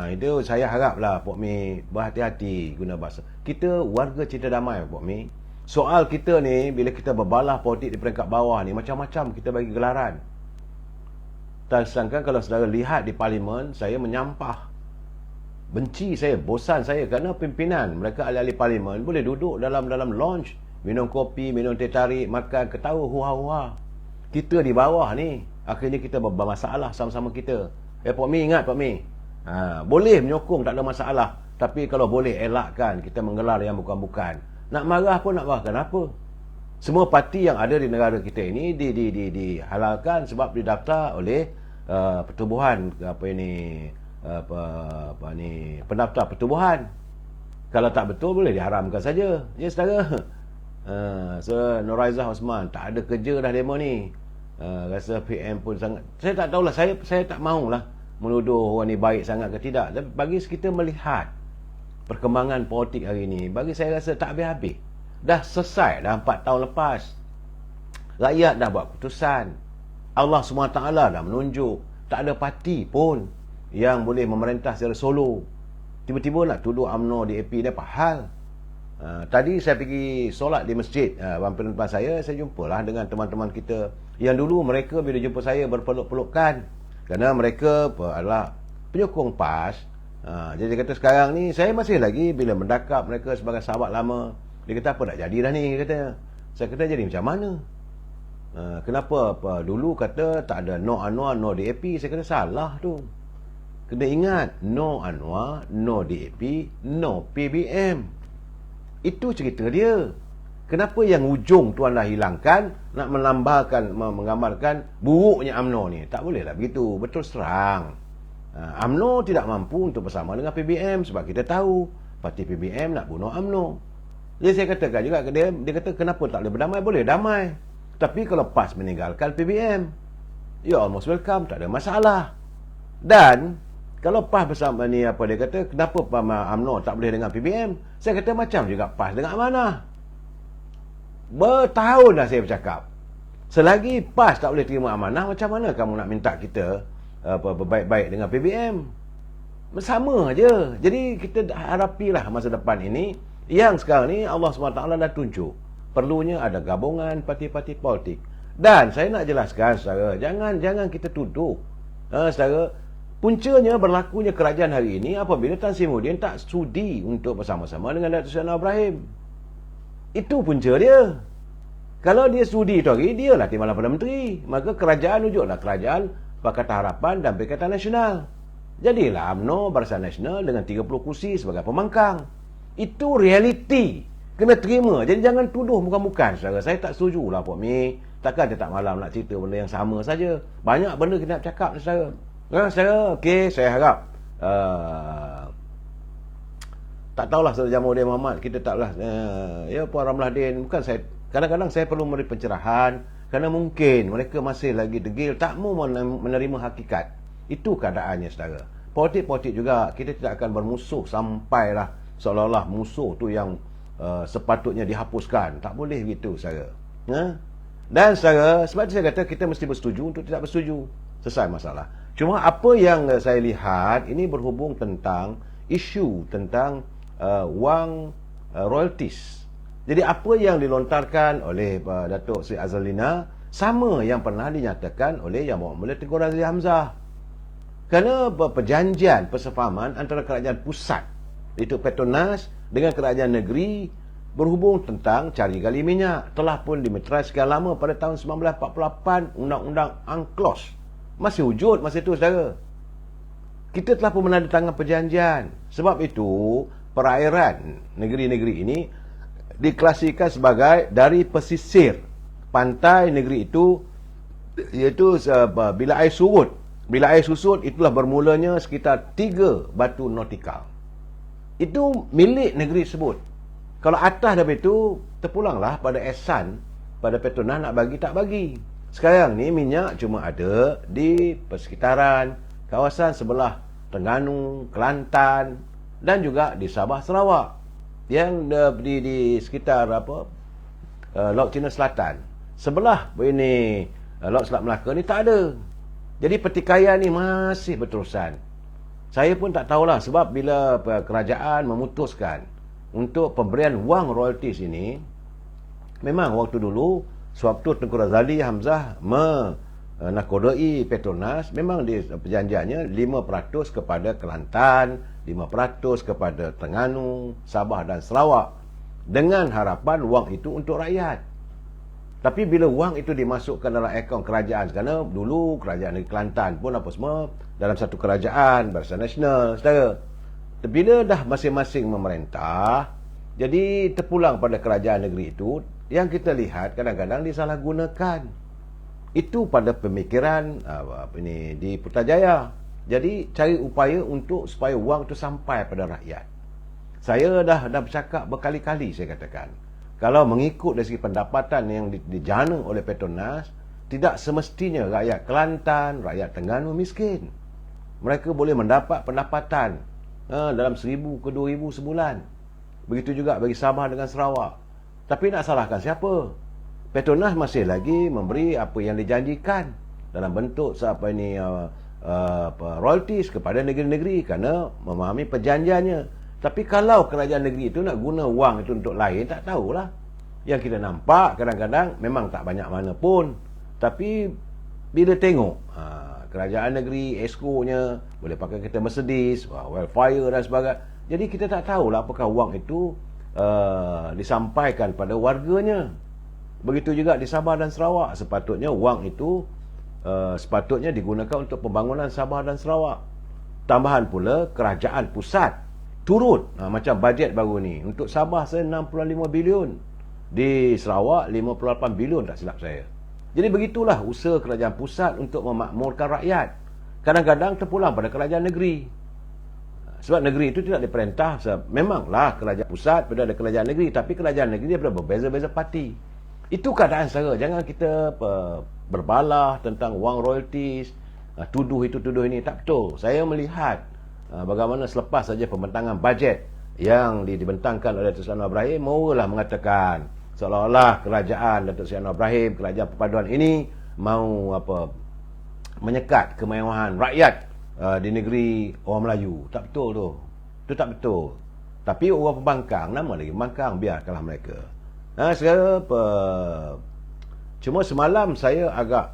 Itu saya haraplah Pok Mi berhati-hati guna bahasa. Kita warga cinta damai Pok Mi. Soal kita ni, bila kita berbalah politik di peringkat bawah ni, macam-macam kita bagi gelaran. Sedangkan kalau saudara lihat di parlimen, saya menyampah, benci saya, bosan saya, kerana pimpinan mereka ahli-ahli parlimen boleh duduk dalam lounge, minum kopi, minum teh tarik, makan, ketawa, huha-huha. Kita di bawah ni Akhirnya kita bermasalah sama-sama kita. Pak Mi ingat Pak Mi, boleh menyokong, tak ada masalah. Tapi kalau boleh elakkan kita menggelar yang bukan-bukan. Nak marah pun nak marah, kenapa? Semua parti yang ada di negara kita ini dihalalkan sebab didaftar oleh pertubuhan pendaftar pertubuhan. Kalau tak betul boleh diharamkan saja. Ya saudara. So Noraizah Osman tak ada kerja dah demo ni. Rasa PM pun sangat, saya tak tahulah, saya tak maulah menuduh orang ni baik sangat ke tidak. Tapi bagi kita melihat perkembangan politik hari ini, bagi saya rasa tak habis-habis. Dah selesai dah 4 tahun lepas. Rakyat dah buat keputusan. Allah SWT dah menunjuk. Tak ada parti pun yang boleh memerintah secara solo. Tiba-tiba nak tuduh UMNO DAP ni apa hal? Tadi saya pergi solat di masjid hampir depan saya jumpalah dengan teman-teman kita yang dulu mereka bila jumpa saya berpeluk-pelukan kerana mereka adalah penyokong PAS. Jadi dia kata sekarang ni saya masih lagi bila mendakap mereka sebagai sahabat lama. Dia kata apa nak jadi dah ni, katanya. Saya kata jadi macam mana? Kenapa dulu kata tak ada no Anwar, no DAP? Saya kata salah tu. Kena ingat, no Anwar, no DAP, no PBM. Itu cerita dia. Kenapa yang ujung tu anda hilangkan, nak menggambarkan buruknya UMNO ni? Tak boleh lah begitu, betul serang. UMNO tidak mampu untuk bersama dengan PBM sebab kita tahu parti PBM nak bunuh UMNO. Jadi saya katakan juga ke dia kata kenapa tak boleh berdamai? Boleh damai. Tapi kalau PAS meninggalkan PBM, you almost welcome, tak ada masalah. Dan kalau PAS bersama ni apa dia kata, kenapa UMNO tak boleh dengan PBM? Saya kata macam juga PAS dengan amanah. Bertahun dah saya bercakap. Selagi PAS tak boleh terima amanah, macam mana kamu nak minta kita berbaik-baik dengan PBM? Sama je. Jadi kita harapilah masa depan ini, yang sekarang ni Allah SWT dah tunjuk perlunya ada gabungan parti-parti politik. Dan saya nak jelaskan saudara, jangan kita tuduh saudara, puncanya berlakunya kerajaan hari ini apabila Tan Sri Muhyiddin tak sudi untuk bersama-sama dengan Datuk Seri Anwar Ibrahim. Itu punca dia. Kalau dia sudi tu hari, dia lah Timbalan Perdana Menteri. Maka kerajaan wujudlah kerajaan Pakatan Harapan dan Perikatan Nasional. Jadilah UMNO Barisan Nasional dengan 30 kursi sebagai pembangkang. Itu realiti. Kena terima. Jadi jangan tuduh bukan-bukan saudara. Saya tak setuju lah Pak Mi. Takkan dia tak malam nak cerita benda yang sama saja. Banyak benda kita nak cakap saudara. Saudara, okey, saya harap tak tahulah saudara Jamaluddin Muhammad, kita taklah ya Puan Ramlahdin, bukan saya, kadang-kadang saya perlu memberi pencerahan kerana mungkin mereka masih lagi degil, tak mau menerima hakikat. Itu keadaannya saudara. Politik-politik juga kita tidak akan bermusuh sampailah seolah-olah musuh tu yang sepatutnya dihapuskan. Tak boleh begitu saudara. Dan saudara, sebab itu saya kata kita mesti bersetuju untuk tidak bersetuju. Selesai masalah. Cuma apa yang saya lihat ini berhubung tentang isu tentang wang royalties. Jadi apa yang dilontarkan oleh Datuk Seri Azalina sama yang pernah dinyatakan oleh Yang Berhormat Tengku Razli Hamzah. Kerana perjanjian persefahaman antara kerajaan pusat iaitu Petronas dengan kerajaan negeri berhubung tentang cari gali minyak telah pun dimeterai sekian lama pada tahun 1948. Undang-Undang UNCLOS masih wujud masa itu saudara. Kita telah pun menandatangani perjanjian. Sebab itu perairan negeri-negeri ini diklasifikasikan sebagai dari pesisir pantai negeri itu, iaitu bila air surut. Bila air susut itulah bermulanya sekitar 3 batu nautikal. Itu milik negeri tersebut. Kalau atas daripada itu terpulanglah pada ehsan pada Petronas nak bagi tak bagi. Sekarang ni minyak cuma ada di persekitaran kawasan sebelah Terengganu, Kelantan dan juga di Sabah, Sarawak. Yang di sekitar Laut Cina Selatan. Sebelah ini Laut Selat Melaka ni tak ada. Jadi pertikaian ni masih berterusan. Saya pun tak tahulah sebab bila kerajaan memutuskan untuk pemberian wang royalties ini, memang waktu dulu sewaktu Tengku Razli Hamzah menakodai Petronas, memang di perjanjiannya 5% kepada Kelantan, 5% kepada Terengganu, Sabah dan Sarawak, dengan harapan wang itu untuk rakyat. Tapi bila wang itu dimasukkan dalam akaun kerajaan, kerana dulu kerajaan negeri Kelantan pun apa semua dalam satu kerajaan, Barisan Nasional, saudara. Bila dah masing-masing memerintah, jadi terpulang pada kerajaan negeri itu, yang kita lihat kadang-kadang disalahgunakan. Itu pada pemikiran di Putrajaya. Jadi cari upaya untuk supaya wang itu sampai pada rakyat. Saya dah bercakap berkali-kali, saya katakan, kalau mengikut dari segi pendapatan yang dijana oleh Petronas, tidak semestinya rakyat Kelantan, rakyat Terengganu miskin. Mereka boleh mendapat pendapatan dalam 1,000 ke 2,000 sebulan. Begitu juga bagi Sabah dengan Sarawak. Tapi nak salahkan siapa? Petronas masih lagi memberi apa yang dijanjikan dalam bentuk royalties kepada negeri-negeri kerana memahami perjanjiannya. Tapi kalau kerajaan negeri itu nak guna wang itu untuk lain, tak tahulah. Yang kita nampak kadang-kadang memang tak banyak mana pun. Tapi bila tengok kerajaan negeri, esko-nya boleh pakai kereta Mercedes, welfare dan sebagainya. Jadi kita tak tahulah apakah wang itu disampaikan pada warganya. Begitu juga di Sabah dan Sarawak. Sepatutnya wang itu sepatutnya digunakan untuk pembangunan Sabah dan Sarawak. Tambahan pula kerajaan pusat turut macam bajet baru ni untuk Sabah saya 65 bilion, di Sarawak 58 bilion tak silap saya. Jadi begitulah usaha kerajaan pusat untuk memakmurkan rakyat. Kadang-kadang terpulang pada kerajaan negeri. Sebab negeri itu tidak diperintah. Memanglah kerajaan pusat pada ada kerajaan negeri, tapi kerajaan negeri dia berbeza-beza parti. Itu keadaan saya. Jangan kita berbalah tentang wang royalties, tuduh itu tuduh ini. Tak betul. Saya melihat bagaimana selepas saja pembentangan bajet yang dibentangkan oleh Datuk Seri Anwar Ibrahim, mulalah mengatakan seolah-olah kerajaan Datuk Seri Anwar Ibrahim, kerajaan perpaduan ini mau menyekat kemewahan rakyat di negeri orang Melayu. Tak betul tu. Itu tak betul. Tapi orang pembangkang, nama lagi pembangkang, biarkanlah mereka. Cuma semalam saya agak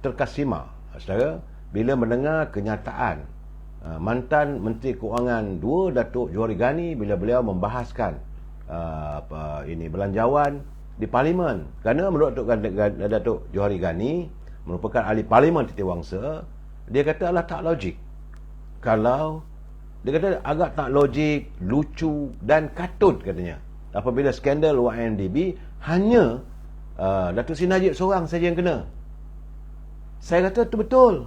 terkesima, saudara, bila mendengar kenyataan mantan Menteri Kewangan 2 Datuk Johari Ghani bila beliau membahaskan belanjawan di Parlimen. Kerana menurut Datuk Johari Ghani merupakan ahli Parlimen Titiwangsa, dia kata adalah tak logik. Kalau dia kata agak tak logik, lucu dan katun katanya. Apabila skandal YNDB hanya Datuk Seri Najib seorang saja yang kena. Saya kata itu betul.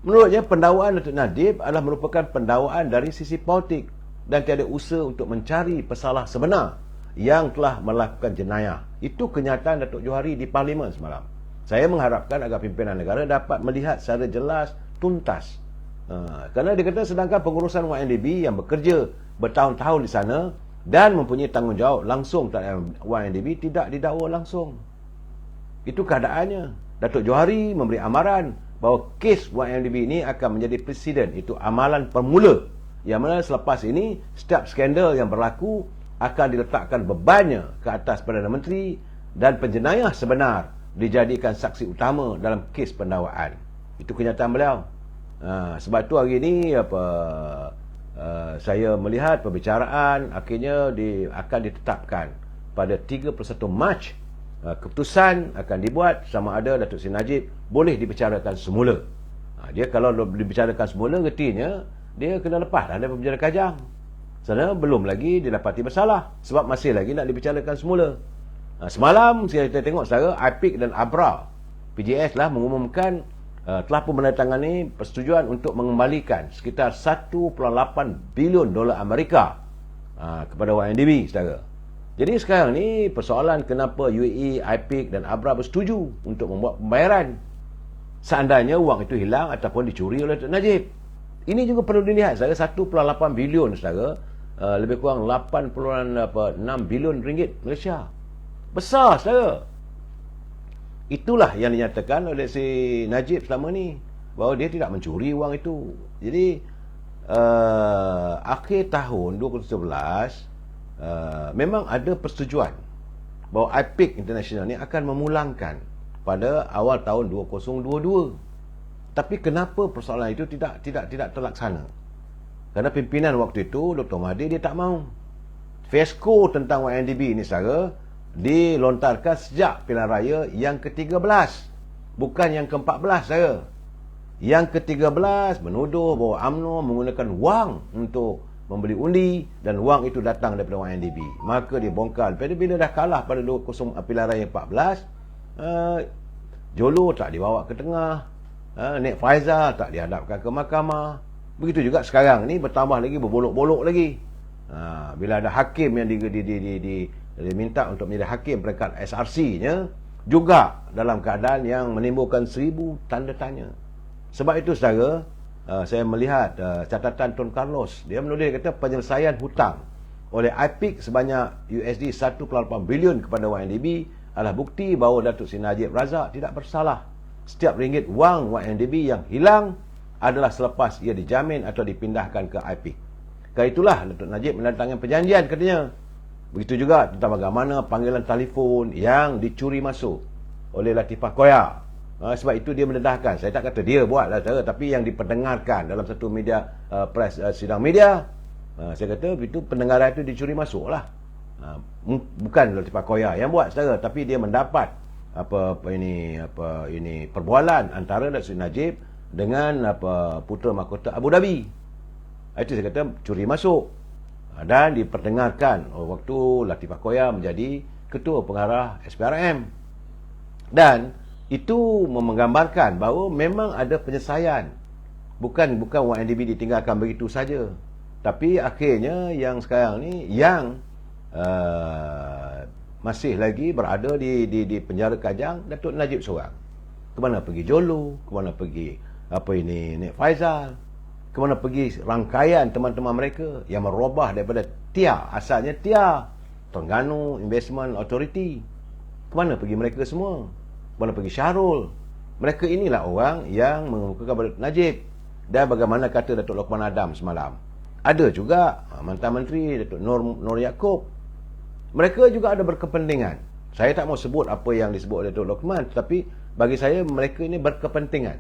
Menurutnya pendakwaan Datuk Najib adalah merupakan pendakwaan dari sisi politik dan tiada usaha untuk mencari pesalah sebenar yang telah melakukan jenayah. Itu kenyataan Datuk Johari di Parlimen semalam. Saya mengharapkan agar pimpinan negara dapat melihat secara jelas, tuntas. Kerana dia kata sedangkan pengurusan YNDB yang bekerja bertahun-tahun di sana dan mempunyai tanggungjawab langsung terhadap YNDB tidak didakwa langsung. Itu keadaannya. Datuk Johari memberi amaran bahawa kes YNDB ini akan menjadi presiden. Itu amalan permula. Yang mana selepas ini setiap skandal yang berlaku akan diletakkan bebannya ke atas Perdana Menteri dan penjenayah sebenar dijadikan saksi utama dalam kes pendakwaan. Itu kenyataan beliau. Sebab itu hari ini saya melihat perbicaraan akhirnya akan ditetapkan pada 31 Mac. Keputusan akan dibuat sama ada Datuk Seri Najib boleh dibicarakan semula. Dia kalau dibicarakan semula, artinya dia kena lepas dah dari penjara Kajang. Sana belum lagi didapati bersalah sebab masih lagi nak dibicarakan semula. Semalam kita tengok saudara, IPIC dan ABRA PJS lah mengumumkan telah pun menandatangani persetujuan untuk mengembalikan sekitar 1.8 bilion dolar Amerika kepada YNDB, saudara. Jadi sekarang ni persoalan kenapa UAE, IPIC dan ABRA bersetuju untuk membuat pembayaran seandainya wang itu hilang ataupun dicuri oleh Datuk Najib. Ini juga perlu dilihat, saudara. 1.8 bilion, saudara, lebih kurang 8.6 bilion ringgit Malaysia. Besar, saudara. Itulah yang dinyatakan oleh si Najib selama ni, bahawa dia tidak mencuri wang itu. Jadi akhir tahun 2017 memang ada persetujuan bahawa IPIC International ni akan memulangkan pada awal tahun 2022. Tapi kenapa persoalan itu tidak terlaksana? Kerana pimpinan waktu itu Dr. Mahathir dia tak mau. Fesko tentang YNDB ini saudara dilontarkan sejak pilihan raya yang ke-13, bukan yang ke-14 saudara. Yang ke-13 menuduh bahawa UMNO menggunakan wang untuk membeli undi dan wang itu datang daripada YNDB. Maka dia bongkar. Bila dah kalah pada 20 pilihan raya 14, Jolo tak dibawa ke tengah, Nek Faizal tak dihadapkan ke mahkamah. Begitu juga sekarang ni bertambah lagi, berbolok-bolok lagi. Bila ada hakim yang diminta untuk menjadi hakim peringkat SRC-nya juga dalam keadaan yang menimbulkan 1000 tanda tanya. Sebab itu saudara, saya melihat catatan Tun Carlos, dia menulis kata penyelesaian hutang oleh IPIC sebanyak USD 1.8 bilion kepada YNDB adalah bukti bahawa Datuk Seri Najib Razak tidak bersalah. Setiap ringgit wang YNDB yang hilang adalah selepas ia dijamin atau dipindahkan ke IPIC. Kerana itulah Datuk Najib menandatangani perjanjian katanya. Begitu juga tentang bagaimana panggilan telefon yang dicuri masuk oleh Latifah Koya. Sebab itu dia mendedahkan. Saya tak kata dia buat lah, tapi yang diperdengarkan dalam satu media press, sidang media, saya kata itu pendengaran itu dicuri masuk lah. Bukan Latifah Koya yang buat saudara, tapi dia mendapat apa ini perbualan antara Datuk Seri Najib dengan Putera Mahkota Abu Dhabi. Itu saya kata curi masuk dan diperdengarkan waktu Latifah Koya menjadi ketua pengarah SPRM. Dan itu menggambarkan bahawa memang ada penyelesaian. Bukan YNDB ditinggalkan begitu saja. Tapi akhirnya yang sekarang ni yang masih lagi berada di penjara Kajang, Datuk Najib seorang. Kemana pergi Jolo, kemana pergi Nek Faizal, kemana pergi rangkaian teman-teman mereka yang merubah daripada TIA, asalnya TIA, Terengganu Investment Authority. Kemana pergi mereka semua? Kemana pergi Syahrul? Mereka inilah orang yang mengemukakan pada Najib. Dan bagaimana kata Datuk Lokman Adam semalam, ada juga mantan menteri Datuk Nur Yaakob. Mereka juga ada berkepentingan. Saya tak mau sebut apa yang disebut oleh Datuk Lokman, tetapi bagi saya mereka ini berkepentingan.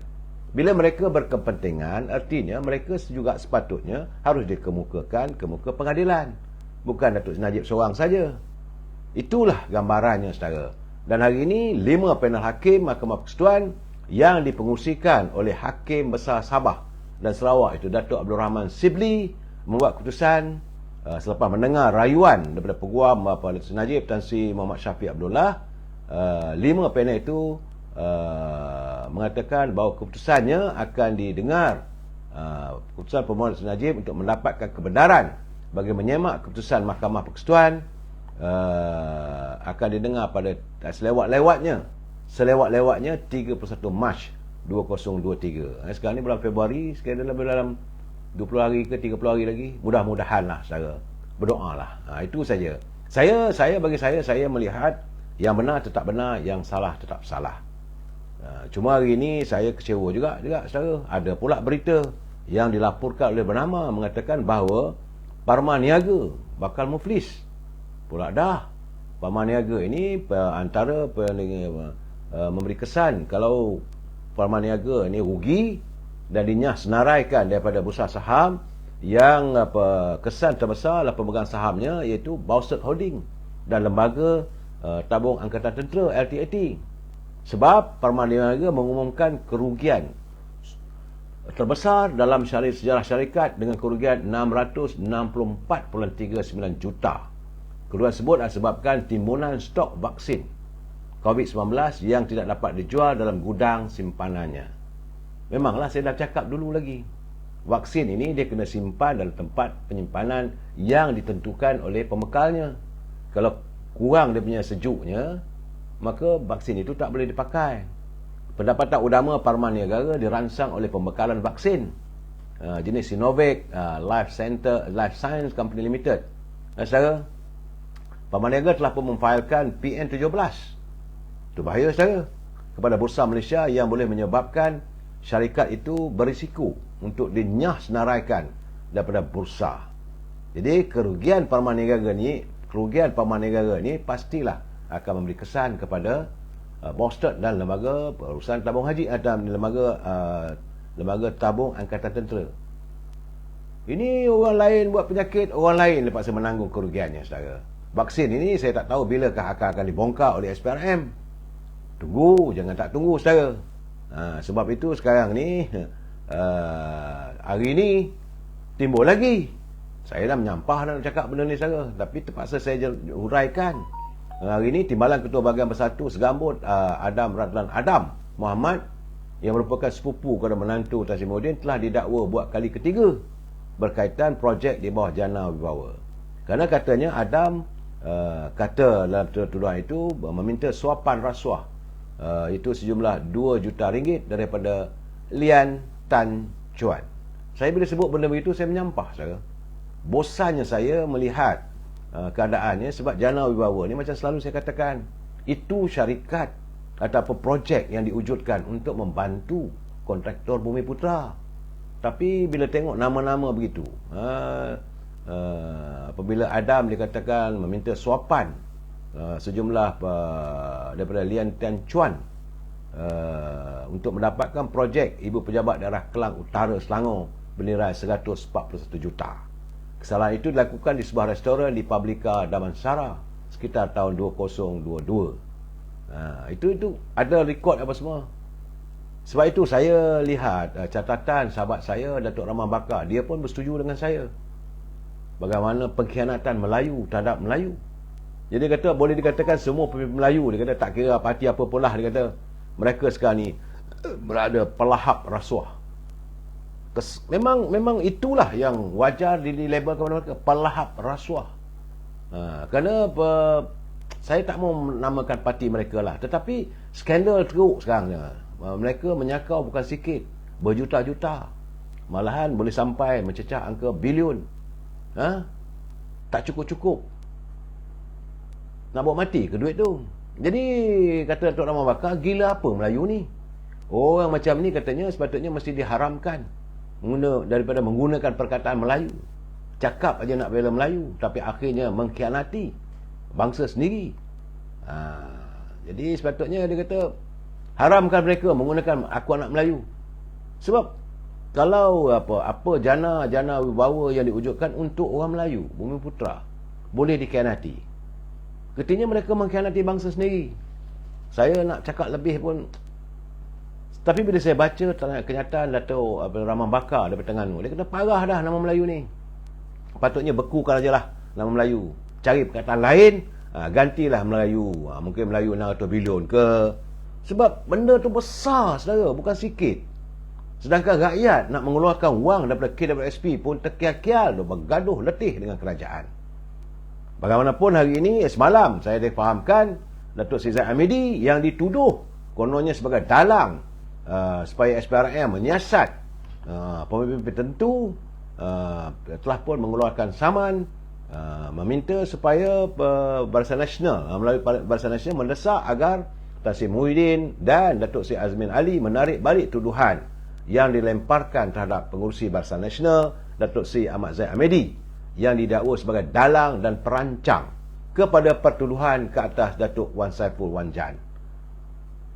Bila mereka berkepentingan, artinya mereka juga sepatutnya harus dikemukakan ke muka pengadilan. Bukan Datuk Najib seorang saja. Itulah gambarannya saudara. Dan hari ini 5 panel hakim Mahkamah Persekutuan yang dipengurusikan oleh Hakim Besar Sabah dan Sarawak itu Datuk Abdul Rahman Sibli membuat keputusan selepas mendengar rayuan daripada Peguam Datuk Seri Najib Tan Sri Muhammad Syafiq Abdullah. 5 panel itu mengatakan bahawa keputusannya akan didengar, keputusan Permohonan Datuk Seri Najib untuk mendapatkan kebenaran bagi menyemak keputusan Mahkamah Persekutuan akan didengar pada selewat-lewatnya 31 Mac 2023. Sekarang ni bulan Februari, sekarang dalam 20 hari ke 30 hari lagi. Mudah-mudahan lah saudara, berdoa lah. Itu saja. Bagi saya melihat yang benar tetap benar, yang salah tetap salah. Cuma hari ini saya kecewa juga saudara. Ada pula berita yang dilaporkan oleh bernama mengatakan bahawa Parma Niaga bakal muflis. Pula dah Parma Niaga ini antara memberi kesan kalau Parma Niaga ini rugi dan dinyah senaraikan daripada bursa saham yang kesan terbesar adalah pemegang sahamnya iaitu Bowsett Holding dan lembaga tabung angkatan tentera LTAT. Sebab Parma Niaga mengumumkan kerugian terbesar dalam sejarah syarikat dengan kerugian 664.39 juta. Kerugian tersebut disebabkan timbunan stok vaksin COVID-19 yang tidak dapat dijual dalam gudang simpanannya. Memanglah saya dah cakap dulu lagi. Vaksin ini dia kena simpan dalam tempat penyimpanan yang ditentukan oleh pembekalnya. Kalau kurang dia punya sejuknya, maka vaksin itu tak boleh dipakai. Pendapatan utama Parma Niaga dirangsang oleh pembekalan vaksin jenis Sinovac Life Science Company Limited. Saudara, Parma Niaga telah pun memfailkan PN17. Itu bahaya saudara kepada Bursa Malaysia yang boleh menyebabkan syarikat itu berisiko untuk dinyah senaraikan daripada bursa. Jadi kerugian Parma Niaga ni pastilah akan memberi kesan kepada Bowsett dan lembaga perusahaan tabung haji atau lembaga tabung angkatan tentera. Ini orang lain buat penyakit, orang lain terpaksa menanggung kerugiannya, saudara. Vaksin ini saya tak tahu bilakah akan dibongkar oleh SPRM. Tunggu, jangan tak tunggu, saudara. Sebab itu sekarang ni, hari ni timbul lagi. Saya dah menyampah nak cakap benda ni, saudara, tapi terpaksa saya huraikan. Hari ini Timbalan Ketua Bahagian Bersatu Segambut Adam Radlan Adam Muhammad yang merupakan sepupu kepada menantu Tan Sri Muhyiddin telah didakwa buat kali ketiga berkaitan projek di bawah Jana Wibawa. Kerana katanya Adam kata dalam tuduhan itu meminta suapan rasuah itu sejumlah 2 juta ringgit daripada Lian Tan Chuan. Saya bila sebut benda begitu saya menyampah, saudara. Bosannya saya melihat keadaannya sebab Jana Wibawa ni macam selalu saya katakan, itu syarikat ataupun projek yang diwujudkan untuk membantu kontraktor Bumi Putra. Tapi bila tengok nama-nama begitu, apabila Adam dikatakan meminta suapan sejumlah daripada Lian Tan Chuan untuk mendapatkan projek Ibu Pejabat Daerah Kelang Utara Selangor bernilai 141 juta. Kesalahan itu dilakukan di sebuah restoran di Publika Damansara sekitar tahun 2022. Itu ada rekod apa semua. Sebab itu saya lihat catatan sahabat saya Datuk Rahman Bakar, dia pun bersetuju dengan saya. Bagaimana pengkhianatan Melayu terhadap Melayu. Jadi dia kata boleh dikatakan semua pemimpin Melayu, dia kata tak kira parti apa pun lah, dia kata mereka sekarang ni berada pelahap rasuah. Memang itulah yang wajar dilabel kepada mereka, pelahap rasuah. Kerana saya tak mau menamakan parti mereka lah, tetapi skandal teruk sekarang ni. Mereka menyakau bukan sikit, berjuta-juta, malahan boleh sampai mencecah angka bilion. Tak cukup-cukup nak bawa mati ke duit tu. Jadi kata Datuk Rahman Bakar, gila apa Melayu ni? Orang macam ni katanya sepatutnya mesti diharamkan daripada menggunakan perkataan Melayu. Cakap aja nak bela Melayu, tapi akhirnya mengkhianati bangsa sendiri. Jadi sepatutnya dia kata haramkan mereka menggunakan aku anak Melayu. Sebab kalau apa jana wibawa yang diwujudkan untuk orang Melayu, Bumi Putra, boleh dikhianati, ketika mereka mengkhianati bangsa sendiri. Saya nak cakap lebih pun, tapi bila saya baca kenyataan Datuk Rahman Bakar daripada Terengganu, dia kata parah dah nama Melayu ni. Patutnya bekukan aja lah nama Melayu, cari perkataan lain, gantilah Melayu, mungkin Melayu 600 bilion ke. Sebab benda tu besar, saudara, bukan sikit. Sedangkan rakyat nak mengeluarkan wang daripada KWSP pun terkial-kial, bergaduh letih dengan kerajaan. Bagaimanapun hari ini, semalam saya difahamkan Datuk Sri Zahid Hamidi yang dituduh kononnya sebagai dalang supaya SPRM menyiasat pemimpin tertentu, telah pun mengeluarkan saman meminta supaya Barisan Nasional, melalui Barisan Nasional mendesak agar Tan Sri Muhyiddin dan Datuk Seri Azmin Ali menarik balik tuduhan yang dilemparkan terhadap pengurusi Barisan Nasional Datuk Seri Ahmad Zahid Hamidi yang didakwa sebagai dalang dan perancang kepada pertuduhan ke atas Datuk Wan Saiful Wan Jan.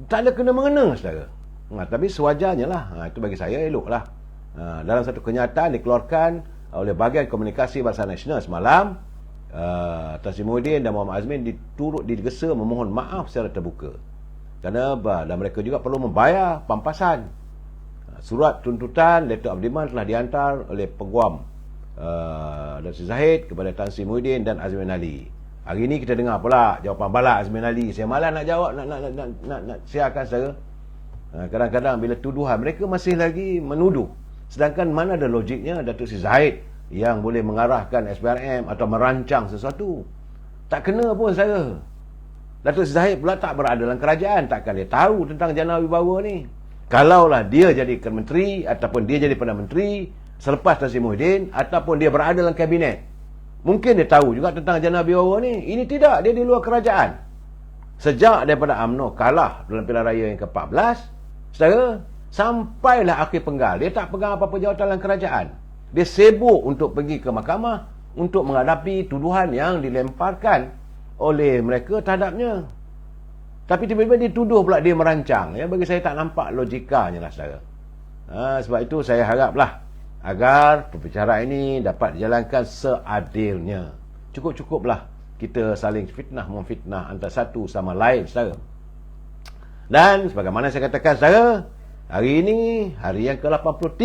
Tak ada kena-mengena, saudara. Tapi sewajarnya lah. Itu bagi saya elok lah. Dalam satu kenyataan dikeluarkan oleh bahagian komunikasi Barisan Nasional semalam, Tan Sri Muhyiddin dan Muhammad Azmin diturut digesa memohon maaf secara terbuka. Kerana dan mereka juga perlu membayar pampasan. Surat tuntutan letter of demand telah dihantar oleh peguam Datuk Seri Zahid kepada Tan Sri Muhyiddin dan Azmin Ali. Hari ini kita dengar pula jawapan bala Azmin Ali. Saya malas nak jawab, nak siarkan saudara. Kadang-kadang bila tuduhan, mereka masih lagi menuduh. Sedangkan mana ada logiknya Datuk Seri Zahid yang boleh mengarahkan SPRM atau merancang sesuatu? Tak kena pun saya. Datuk Seri Zahid pula tak berada dalam kerajaan, takkan dia tahu tentang Jana Wibawa ni. Kalaulah dia jadi menteri ataupun dia jadi Perdana Menteri selepas Tan Sri Muhyiddin, ataupun dia berada dalam kabinet, mungkin dia tahu juga tentang Jana Wibawa ni. Ini tidak, dia di luar kerajaan. Sejak daripada UMNO kalah dalam pilihan raya yang ke-14, saudara, sampailah akhir penggal, dia tak pegang apa-apa jawatan dalam kerajaan. Dia sibuk untuk pergi ke mahkamah untuk menghadapi tuduhan yang dilemparkan oleh mereka terhadapnya. Tapi tiba-tiba dituduh pula dia merancang. Bagi saya tak nampak logikanya lah, saudara. Sebab itu saya haraplah agar perbicaraan ini dapat dijalankan seadilnya. Cukup-cukuplah kita saling fitnah memfitnah antara satu sama lain, saudara. Dan sebagaimana saya katakan, saudara, hari ini hari yang ke-83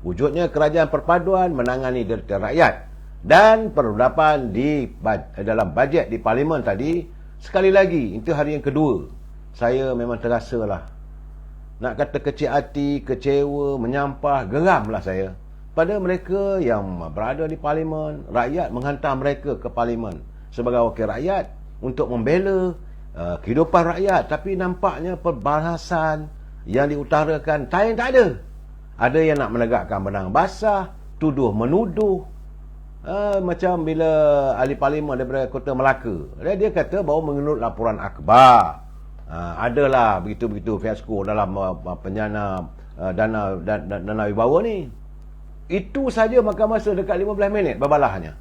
wujudnya kerajaan perpaduan menangani derita rakyat. Dan perundapan dalam bajet di parlimen tadi, sekali lagi, itu hari yang kedua, saya memang terasalah, nak kata kecil hati, kecewa, menyampah, geramlah saya pada mereka yang berada di parlimen. Rakyat menghantar mereka ke parlimen sebagai wakil rakyat untuk membela kehidupan rakyat, tapi nampaknya perbahasan yang diutarakan tak ada. Ada yang nak menegakkan benang basah, tuduh menuduh. Macam bila ahli parlimen daripada Kota Melaka, dia kata bahawa menurut laporan akhbar, adalah begitu-begitu fiasko dalam penyana dana wibawa ni. Itu saja makan masa dekat 15 minit berbalahnya.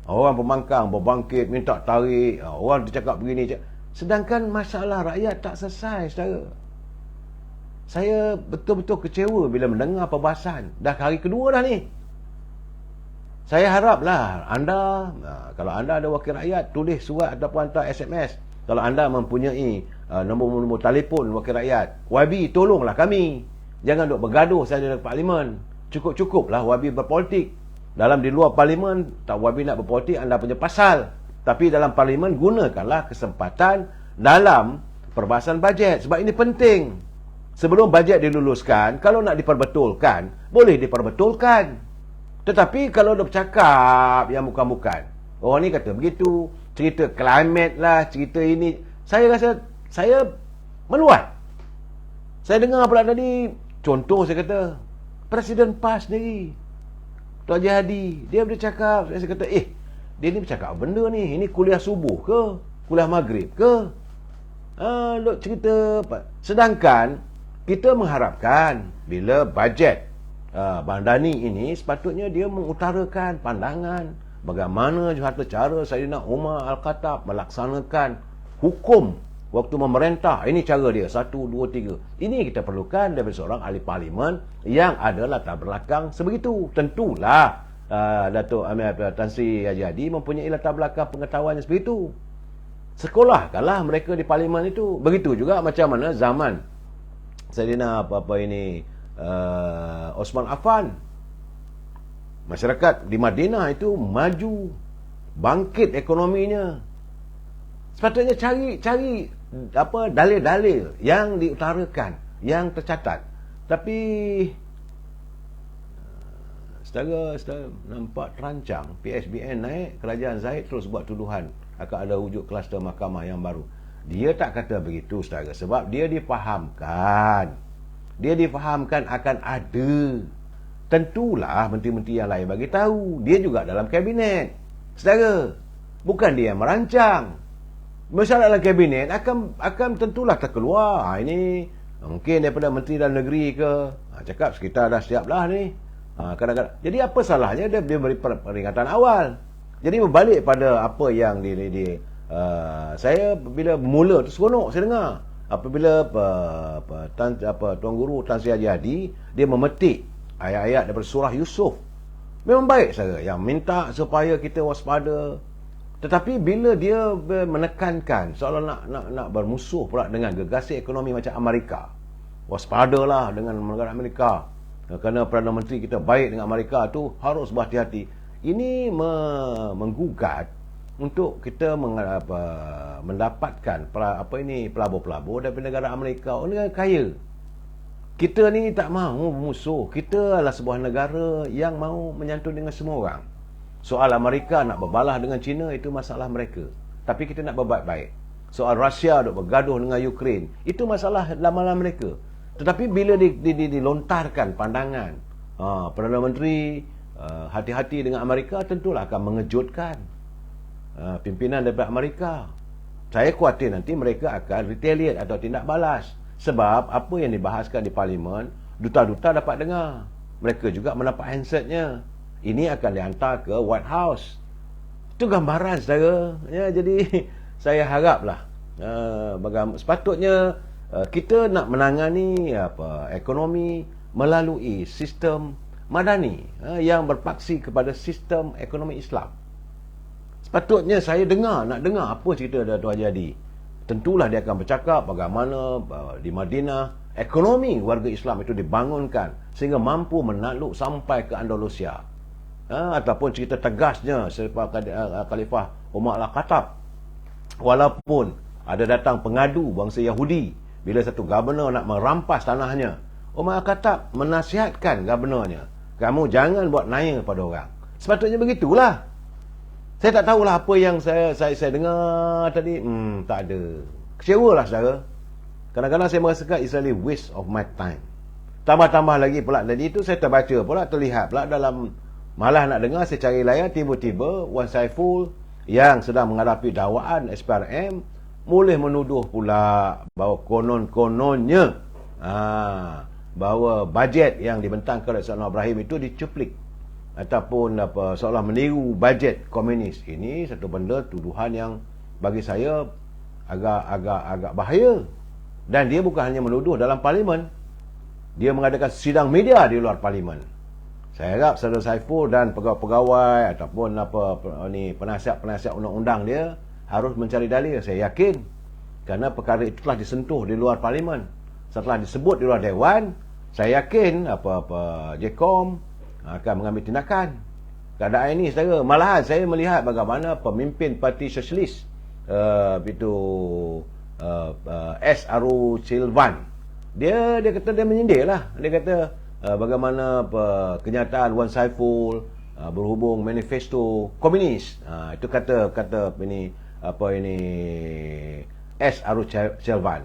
Orang pembangkang berbangkit minta tarik, orang dia cakap begini. Sedangkan masalah rakyat tak selesai, saudara. Saya betul-betul kecewa bila mendengar perbahasan. Dah hari kedua dah ni. Saya haraplah anda, kalau anda ada wakil rakyat, tulis surat ataupun hantar SMS. Kalau anda mempunyai nombor-nombor telefon wakil rakyat, YB tolonglah kami. Jangan duk bergaduh saja dalam parlimen. Cukup-cukuplah YB berpolitik. Di luar parlimen, tak YB nak berpolitik, anda punya pasal. Tapi dalam parlimen, gunakanlah kesempatan dalam perbahasan bajet. Sebab ini penting. Sebelum bajet diluluskan, kalau nak diperbetulkan, boleh diperbetulkan. Tetapi kalau dah bercakap yang bukan-bukan, orang ni kata begitu, cerita climate lah, cerita ini, saya rasa saya meluat. Saya dengar pula tadi, contoh saya kata, Presiden PAS sendiri, Tuan Haji Hadi, dia bercakap, saya kata, dia ni bercakap benda ni, ini kuliah subuh ke? Kuliah maghrib ke? Duk cerita apa? Sedangkan kita mengharapkan bila bajet Bandani ini sepatutnya dia mengutarakan pandangan bagaimana harta cara Saidina Umar Al-Khattab melaksanakan hukum waktu memerintah. Ini cara dia, 1, 2, 3. Ini kita perlukan daripada seorang ahli parlimen yang ada latar belakang sebegitu. Tentulah Datuk Tan Sri Haji Hadi mempunyai latar belakang pengetahuan yang sebegitu. Sekolahkanlah mereka di parlimen itu. Begitu juga macam mana zaman Saidina Osman Affan. Masyarakat di Madinah itu maju, bangkit ekonominya. Sepatutnya cari dalil-dalil yang diutarakan, yang tercatat. Tapi secara nampak terancang. PSBN naik, Kerajaan Zahid terus buat tuduhan akan ada wujud kluster mahkamah yang baru. Dia tak kata begitu, saudara, sebab dia difahamkan. Dia difahamkan akan ada. Tentulah menteri-menteri yang lain bagi tahu. Dia juga dalam kabinet, saudara. Bukan dia yang merancang. Masalah dalam kabinet akan tentulah terkeluar. Ini mungkin daripada menteri dalam negeri ke. Cakap sekitar dah siap lah ni. Kadang-kadang. Jadi apa salahnya dia beri peringatan awal. Jadi berbalik pada apa yang saya bila mula tu seronok saya dengar. Apabila Tuan Guru Tan Sri Haji Hadi dia memetik ayat-ayat daripada surah Yusuf, memang baik saja yang minta supaya kita waspada. Tetapi bila dia menekankan seolah nak bermusuh pula dengan gegasi ekonomi macam Amerika, waspadalah dengan negara Amerika, kerana Perdana Menteri kita baik dengan Amerika tu harus berhati-hati. Ini menggugat untuk kita mendapatkan pelabur-pelabur daripada negara Amerika, negara kaya. Kita ni tak mahu musuh. Kita adalah sebuah negara yang mahu menyantun dengan semua orang. Soal Amerika nak berbalah dengan China, itu masalah mereka. Tapi kita nak berbaik-baik. Soal Rusia nak bergaduh dengan Ukraine, itu masalah lama-lama mereka. Tetapi bila dilontarkan pandangan Perdana Menteri hati-hati dengan Amerika, tentulah akan mengejutkan pimpinan daripada Amerika. Saya khawatir nanti mereka akan retaliate atau tindak balas. Sebab apa yang dibahaskan di parlimen, duta-duta dapat dengar. Mereka juga mendapat handsetnya. Ini akan dihantar ke White House. Itu gambaran, saudara. Ya, jadi saya haraplah sepatutnya kita nak menangani ekonomi melalui sistem madani yang berpaksi kepada sistem ekonomi Islam. Sepatutnya saya nak dengar apa cerita Dato' Haji Hadi. Tentulah dia akan bercakap bagaimana di Madinah ekonomi warga Islam itu dibangunkan sehingga mampu menakluk sampai ke Andalusia. Ataupun cerita tegasnya selepas Khalifah Umar Al-Khattab, walaupun ada datang pengadu bangsa Yahudi bila satu governor nak merampas tanahnya, Umar Al-Khattab menasihatkan governornya, kamu jangan buat naya pada orang. Sepatutnya begitulah. Saya tak tahulah apa yang saya dengar tadi. Tak ada. Kecewalah saudara. Kadang-kadang saya merasakan it's really waste of my time. Tambah-tambah lagi pula tadi itu saya terbaca pula, terlihat pula dalam, malah nak dengar saya cari layar, tiba-tiba Wan Saiful yang sedang menghadapi dakwaan SPRM boleh menuduh pula bahawa konon-kononnya bahawa bajet yang dibentangkan oleh Saudara Ibrahim itu dicuplik ataupun seolah meniru bajet komunis. Ini satu benda tuduhan yang bagi saya agak bahaya. Dan dia bukan hanya menuduh dalam parlimen, dia mengadakan sidang media di luar parlimen. Saya harap Saudara Saiful dan pegawai-pegawai ataupun penasihat-penasihat undang-undang dia harus mencari dalil. Saya yakin kerana perkara itu telah disentuh di luar parlimen, setelah disebut di luar dewan, saya yakin JKOM akan mengambil tindakan. Keadaan ini saudara, malahan saya melihat bagaimana pemimpin Parti Sosialis S. Aru Silvan, dia kata dia menyindir lah. Dia kata bagaimana kenyataan Wan Saiful berhubung manifesto komunis. Itu kata S. Aru Silvan.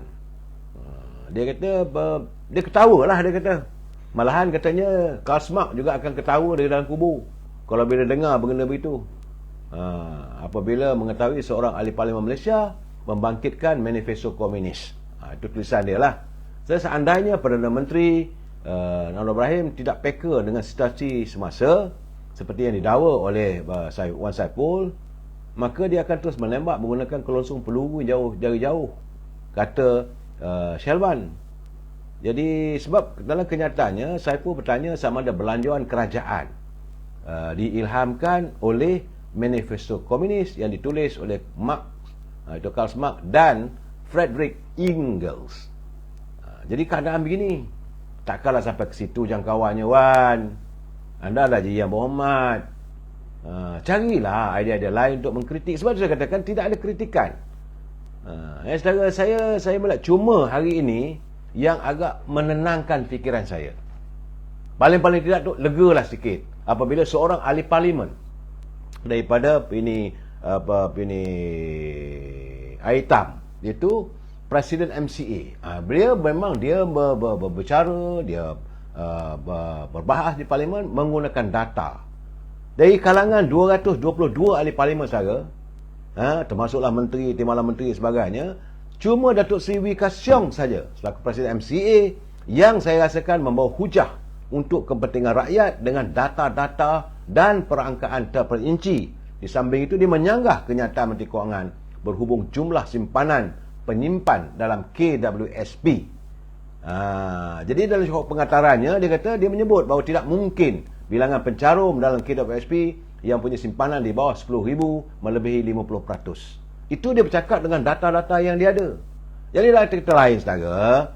Dia kata dia ketawa lah, dia kata. Malahan katanya Karl Marx juga akan ketawa dari dalam kubur kalau bila dengar benda begitu. Apabila mengetahui seorang ahli parlimen Malaysia membangkitkan manifesto komunis. Itu tulisan dia lah. Seandainya Perdana Menteri Anwar Ibrahim tidak peka dengan situasi semasa seperti yang didakwa oleh Wan Saiful, maka dia akan terus menembak menggunakan kelonsong peluru dari jauh, kata Shelvan. Jadi sebab dalam kenyataannya Saiful bertanya sama ada belanjawan kerajaan diilhamkan oleh manifesto komunis yang ditulis oleh Karl Marx dan Friedrich Engels. Jadi keadaan begini, takkanlah sampai ke situ jangkauannya, Wan. Anda adalah yang berhormat. Carilah idea-idea lain untuk mengkritik. Sebab saya katakan tidak ada kritikan. Saudara, saya melihat cuma hari ini yang agak menenangkan fikiran saya. Paling-paling tidak tu legalah sikit apabila seorang ahli parlimen daripada Aitam, iaitu Presiden MCA. Dia memang berbicara, dia berbahas di parlimen menggunakan data. Dari kalangan 222 ahli parlimen sahaja, termasuklah menteri, timbalan menteri sebagainya, cuma Datuk Seri Wee Ka Siong saja selaku Presiden MCA yang saya rasakan membawa hujah untuk kepentingan rakyat dengan data-data dan perangkaan terperinci. Di samping itu dia menyanggah kenyataan Menteri Kewangan berhubung jumlah simpanan penyimpan dalam KWSP. Jadi dalam pengatarannya dia kata, dia menyebut bahawa tidak mungkin bilangan pencarum dalam KWSP yang punya simpanan di bawah 10,000 melebihi 50%. Itu dia bercakap dengan data-data yang dia ada. Jadi dalam kata lain saudara,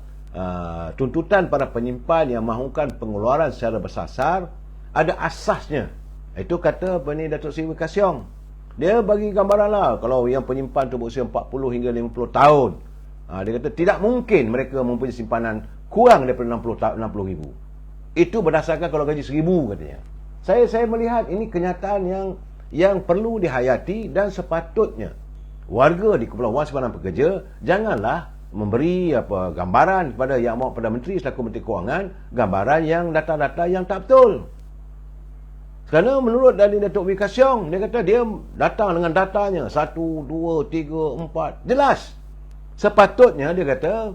tuntutan para penyimpan yang mahukan pengeluaran secara bersasar ada asasnya. Itu kata Datuk Seri Wee Ka Siong. Dia bagi gambaran lah, kalau yang penyimpan tu berusia 40 hingga 50 tahun, dia kata tidak mungkin mereka mempunyai simpanan kurang daripada 60,000. Itu berdasarkan kalau gaji 1,000 katanya. Saya melihat ini kenyataan yang perlu dihayati dan sepatutnya warga di Kepulauan Simpanan Pekerja janganlah memberi gambaran kepada Yang Amat Perdana Menteri selaku Menteri Kewangan, gambaran yang data-data yang tak betul. Kerana menurut dari Datuk Wee Ka Siong, dia kata dia datang dengan datanya 1, 2, 3, 4, jelas. Sepatutnya dia kata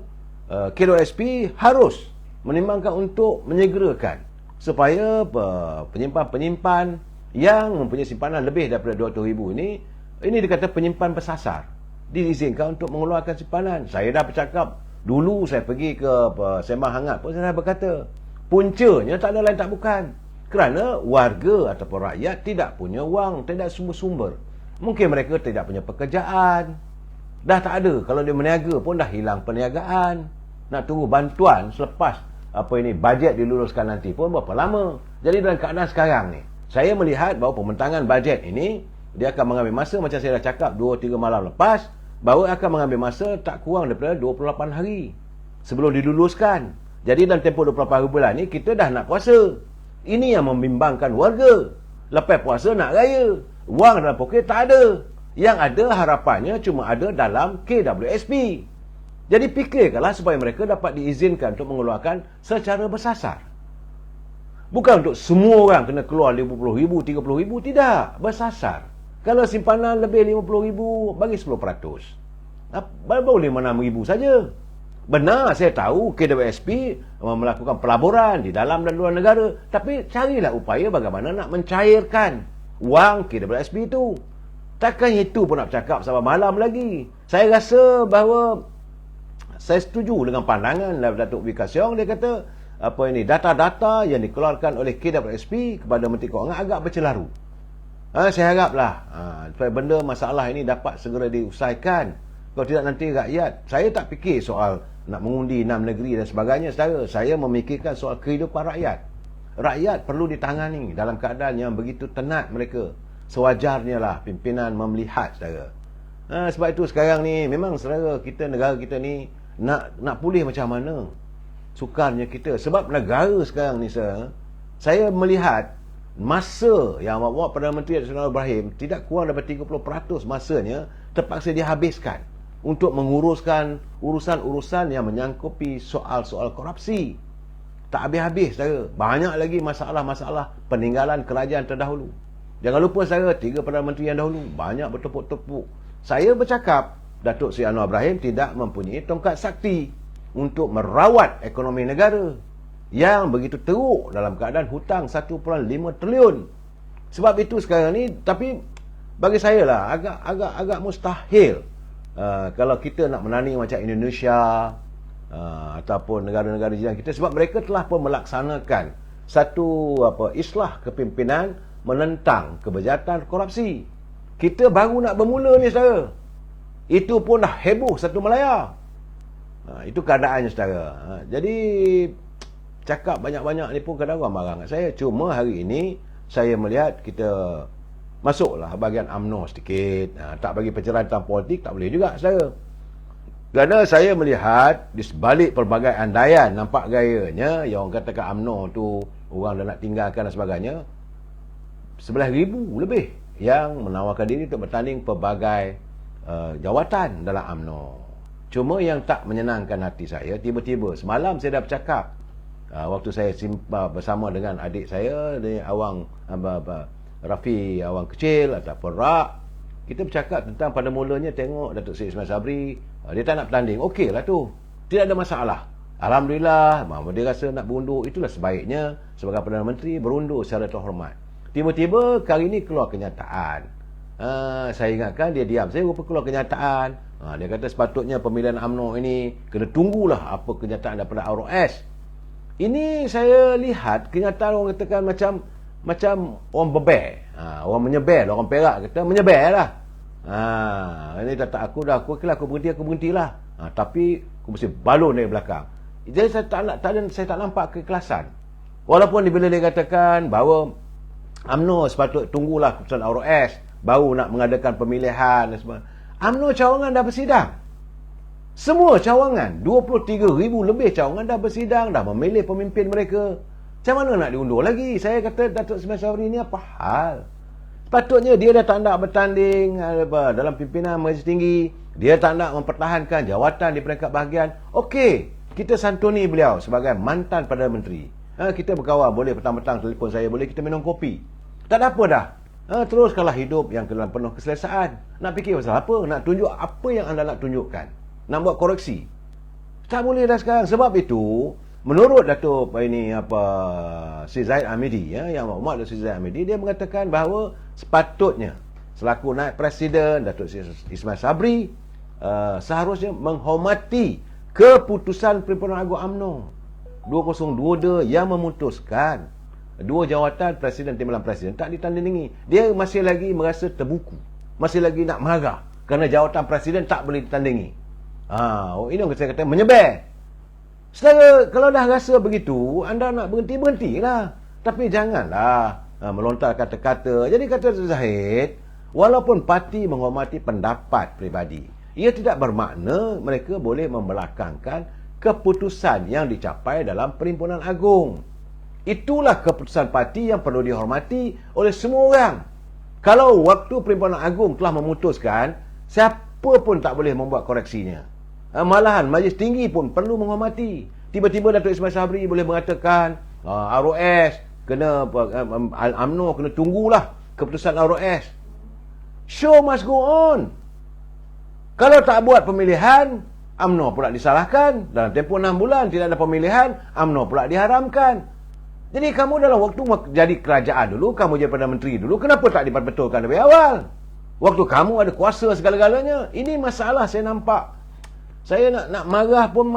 KWSP harus menimbangkan untuk menyegerakan supaya penyimpan-penyimpan yang mempunyai simpanan lebih daripada 200,000 ini dikata penyimpan bersasar, diizinkan untuk mengeluarkan simpanan. Saya dah bercakap dulu, saya pergi ke sembang hangat pun saya dah berkata, puncanya tak ada lain tak bukan Kerana warga ataupun rakyat tidak punya wang, tidak sumber-sumber. Mungkin mereka tidak punya pekerjaan. Dah tak ada. Kalau dia meniaga pun dah hilang perniagaan. Nak tunggu bantuan selepas bajet diluluskan nanti pun berapa lama. Jadi dalam keadaan sekarang ni, saya melihat bahawa pembentangan bajet ini, dia akan mengambil masa, macam saya dah cakap 2-3 malam lepas, bahawa akan mengambil masa tak kurang daripada 28 hari sebelum diluluskan. Jadi dalam tempoh 28 bulan ni, kita dah nak puasa. Ini yang membimbangkan warga. Lepas puasa nak raya, wang dalam poket tak ada. Yang ada harapannya cuma ada dalam KWSP. Jadi fikirkanlah supaya mereka dapat diizinkan untuk mengeluarkan secara bersasar. Bukan untuk semua orang kena keluar RM50,000, RM30,000, tidak. Bersasar. Kalau simpanan lebih RM50,000, bagi 10%. Boleh RM6,000 saja. Benar, saya tahu KWSP melakukan pelaburan di dalam dan luar negara. Tapi carilah upaya bagaimana nak mencairkan wang KWSP itu. Takkan itu pun nak bercakap sampai malam lagi. Saya rasa bahawa saya setuju dengan pandangan Datuk Wee Ka Siong. Dia kata data-data yang dikeluarkan oleh KWSP kepada Menteri Kewangan agak bercelaru. Saya haraplah supaya benda masalah ini dapat segera diusaikan. Kalau tidak nanti rakyat, saya tak fikir soal nak mengundi 6 negeri dan sebagainya, saudara. Saya memikirkan soal kehidupan rakyat. Rakyat perlu ditangani dalam keadaan yang begitu tenat mereka. Sewajarnya lah pimpinan memelihat, saudara. Sebab itu sekarang ni memang saudara kita, negara kita ni nak pulih macam mana sukarnya kita. Sebab negara sekarang ni, saya melihat masa yang awak Perdana Menteri Datuk Seri Anwar Ibrahim tidak kurang daripada 30% masanya terpaksa dihabiskan untuk menguruskan urusan-urusan yang menyangkupi soal-soal korupsi. Tak habis-habis, saudara. Banyak lagi masalah-masalah peninggalan kerajaan terdahulu. Jangan lupa, saudara, 3 Perdana Menteri yang dahulu banyak bertepuk-tepuk. Saya bercakap Datuk Seri Anwar Ibrahim tidak mempunyai tongkat sakti untuk merawat ekonomi negara yang begitu teruk dalam keadaan hutang 1.5 triliun. Sebab itu sekarang ni, tapi bagi saya lah agak mustahil kalau kita nak menanding macam Indonesia ataupun negara-negara jiran kita, sebab mereka telah pun melaksanakan satu islah kepimpinan menentang kebejatan korupsi. Kita baru nak bermula ni, saudara. Itu pun dah heboh satu Malaya. Itu keadaannya, saudara. Jadi cakap banyak-banyak ni pun kadang orang marah dengan saya. Cuma hari ini saya melihat kita masuklah bahagian UMNO sedikit. Tak bagi pencerahan tentang politik tak boleh juga, saudara. Kerana saya melihat di sebalik pelbagai andaian, nampak gayanya yang orang katakan UMNO tu orang dah nak tinggalkan dan sebagainya, 11,000 lebih yang menawarkan diri untuk bertanding pelbagai jawatan dalam UMNO. Cuma yang tak menyenangkan hati saya, tiba-tiba semalam saya dah bercakap waktu saya bersama dengan adik saya, Awang Rafi, Awang Kecil ataupun Rak, kita bercakap tentang pada mulanya tengok Datuk Seri Ismail Sabri dia tak nak bertanding. Okey lah tu, tidak ada masalah. Alhamdulillah, dia rasa nak berundur, itulah sebaiknya sebagai Perdana Menteri berundur secara terhormat. Tiba-tiba kali ini keluar kenyataan. Saya ingatkan dia diam. Saya rupa keluar kenyataan. Dia kata sepatutnya pemilihan UMNO ini kena tunggulah apa kenyataan daripada ROS. Ini saya lihat kenyataan orang katakan macam orang beber. Orang menyeber, orang Perak kata menyeber lah. Ini kata aku berhentilah. Tapi aku mesti balon dari belakang. Jadi saya tak nampak keikhlasan. Walaupun bila dia katakan bahawa UMNO sepatutnya tunggulah keputusan ROS baru nak mengadakan pemilihan dan sebagainya. UMNO cawangan dah bersidang. Semua cawangan, 23,000 lebih cawangan dah bersidang, dah memilih pemimpin mereka. Macam mana nak diundur lagi? Saya kata Datuk Ismail Sabri ni apa hal? Sepatutnya dia dah tak nak bertanding dalam pimpinan Majlis Tinggi. Dia tak nak mempertahankan jawatan di peringkat bahagian. Okey, kita santuni beliau sebagai mantan Perdana Menteri. Kita berkawan, boleh petang-petang telefon saya, boleh kita minum kopi. Tak ada apa dah. Teruskanlah hidup yang dalam penuh keselesaan. Nak fikir pasal apa? Nak tunjuk apa yang anda nak tunjukkan? Nak buat koreksi? Tak boleh dah sekarang. Sebab itu, menurut Datuk Sri Zahid Hamidi, yang Muhammad Sri Zahid Hamidi, dia mengatakan bahawa sepatutnya selaku naib presiden Datuk Sri Ismail Sabri seharusnya menghormati keputusan Perhimpunan Agung UMNO 2022 yang memutuskan Dua jawatan Presiden Timbalan Presiden tak ditandingi. Dia masih lagi merasa terbuku. Masih lagi nak marah. Kerana jawatan Presiden tak boleh ditandingi. Ini yang saya kata menyebar. Saudara, kalau dah rasa begitu, anda nak berhentilah. Tapi janganlah melontar kata-kata. Jadi kata Zahid, walaupun parti menghormati pendapat peribadi, ia tidak bermakna mereka boleh membelakangkan keputusan yang dicapai dalam Perhimpunan Agung. Itulah keputusan parti yang perlu dihormati oleh semua orang. Kalau waktu Perhimpunan Agung telah memutuskan, siapa pun tak boleh membuat koreksinya. Malahan Majlis Tinggi pun perlu menghormati. Tiba-tiba Datuk Ismail Sabri boleh mengatakan ROS kena UMNO kena tunggulah keputusan ROS. Show must go on. Kalau tak buat pemilihan, UMNO pula disalahkan. Dalam tempoh 6 bulan tidak ada pemilihan, UMNO pula diharamkan. Jadi kamu dalam waktu jadi kerajaan dulu, kamu jadi Perdana Menteri dulu, kenapa tak diperbetulkan lebih awal? Waktu kamu ada kuasa segala-galanya. Ini masalah saya nampak. Saya nak marah pun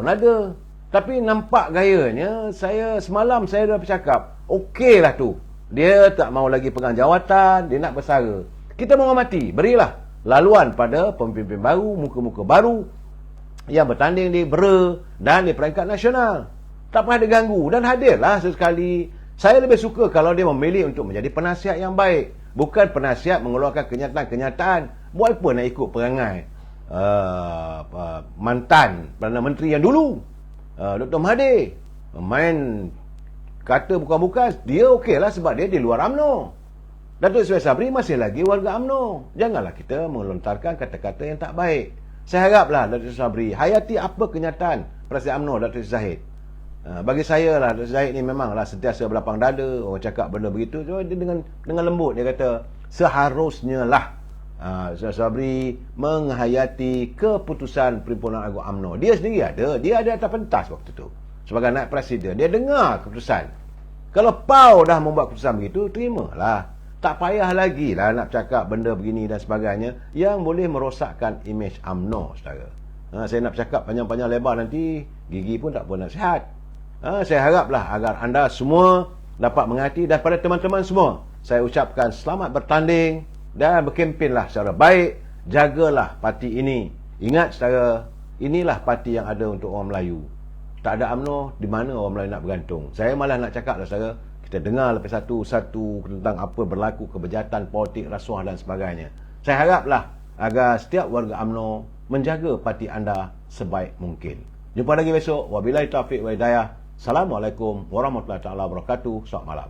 ada. Tapi nampak gayanya, semalam saya dah bercakap, okeylah tu. Dia tak mau lagi pegang jawatan, dia nak bersara. Kita menghormati, berilah laluan pada pemimpin baru, muka-muka baru yang bertanding di BERA dan di peringkat nasional. Tak pernah diganggu dan hadirlah sesekali. Saya lebih suka kalau dia memilih untuk menjadi penasihat yang baik, bukan penasihat mengeluarkan kenyataan-kenyataan. Buat apa nak ikut perangai mantan Perdana Menteri yang dulu, Dr. Mahathir, main kata bukan-bukan. Dia okeylah sebab dia di luar UMNO. Datuk Ismail Sabri masih lagi warga UMNO. Janganlah kita melontarkan kata-kata yang tak baik. Saya haraplah Datuk Sabri hayati apa kenyataan Presiden UMNO Datuk Zahid. Bagi saya lah, Datuk Zahid ni memanglah sentiasa berlapang dada. Orang cakap benda begitu, dia dengan lembut dia kata seharusnya lah Sabri menghayati keputusan Perhimpunan Agung UMNO. Dia sendiri dia ada atas pentas waktu tu sebagai naib presiden. Dia dengar keputusan. Kalau PAU dah membuat keputusan begitu, terimalah. Tak payah lagi lah nak cakap benda begini dan sebagainya yang boleh merosakkan imej UMNO, saudara. Saya nak cakap panjang-panjang lebar nanti, gigi pun tak pun nasihat. Saya haraplah agar anda semua dapat mengerti, dan pada teman-teman semua saya ucapkan selamat bertanding dan berkempenlah secara baik. Jagalah parti ini. Ingat saudara, inilah parti yang ada untuk orang Melayu. Tak ada UMNO, di mana orang Melayu nak bergantung? Saya malah nak cakap lah saudara, kita dengar lepas satu-satu tentang apa berlaku kebejatan politik, rasuah dan sebagainya. Saya haraplah agar setiap warga UMNO menjaga parti anda sebaik mungkin. Jumpa lagi besok. Wabillahi taufiq wa hidayah. Assalamualaikum warahmatullahi wabarakatuh. Selamat malam.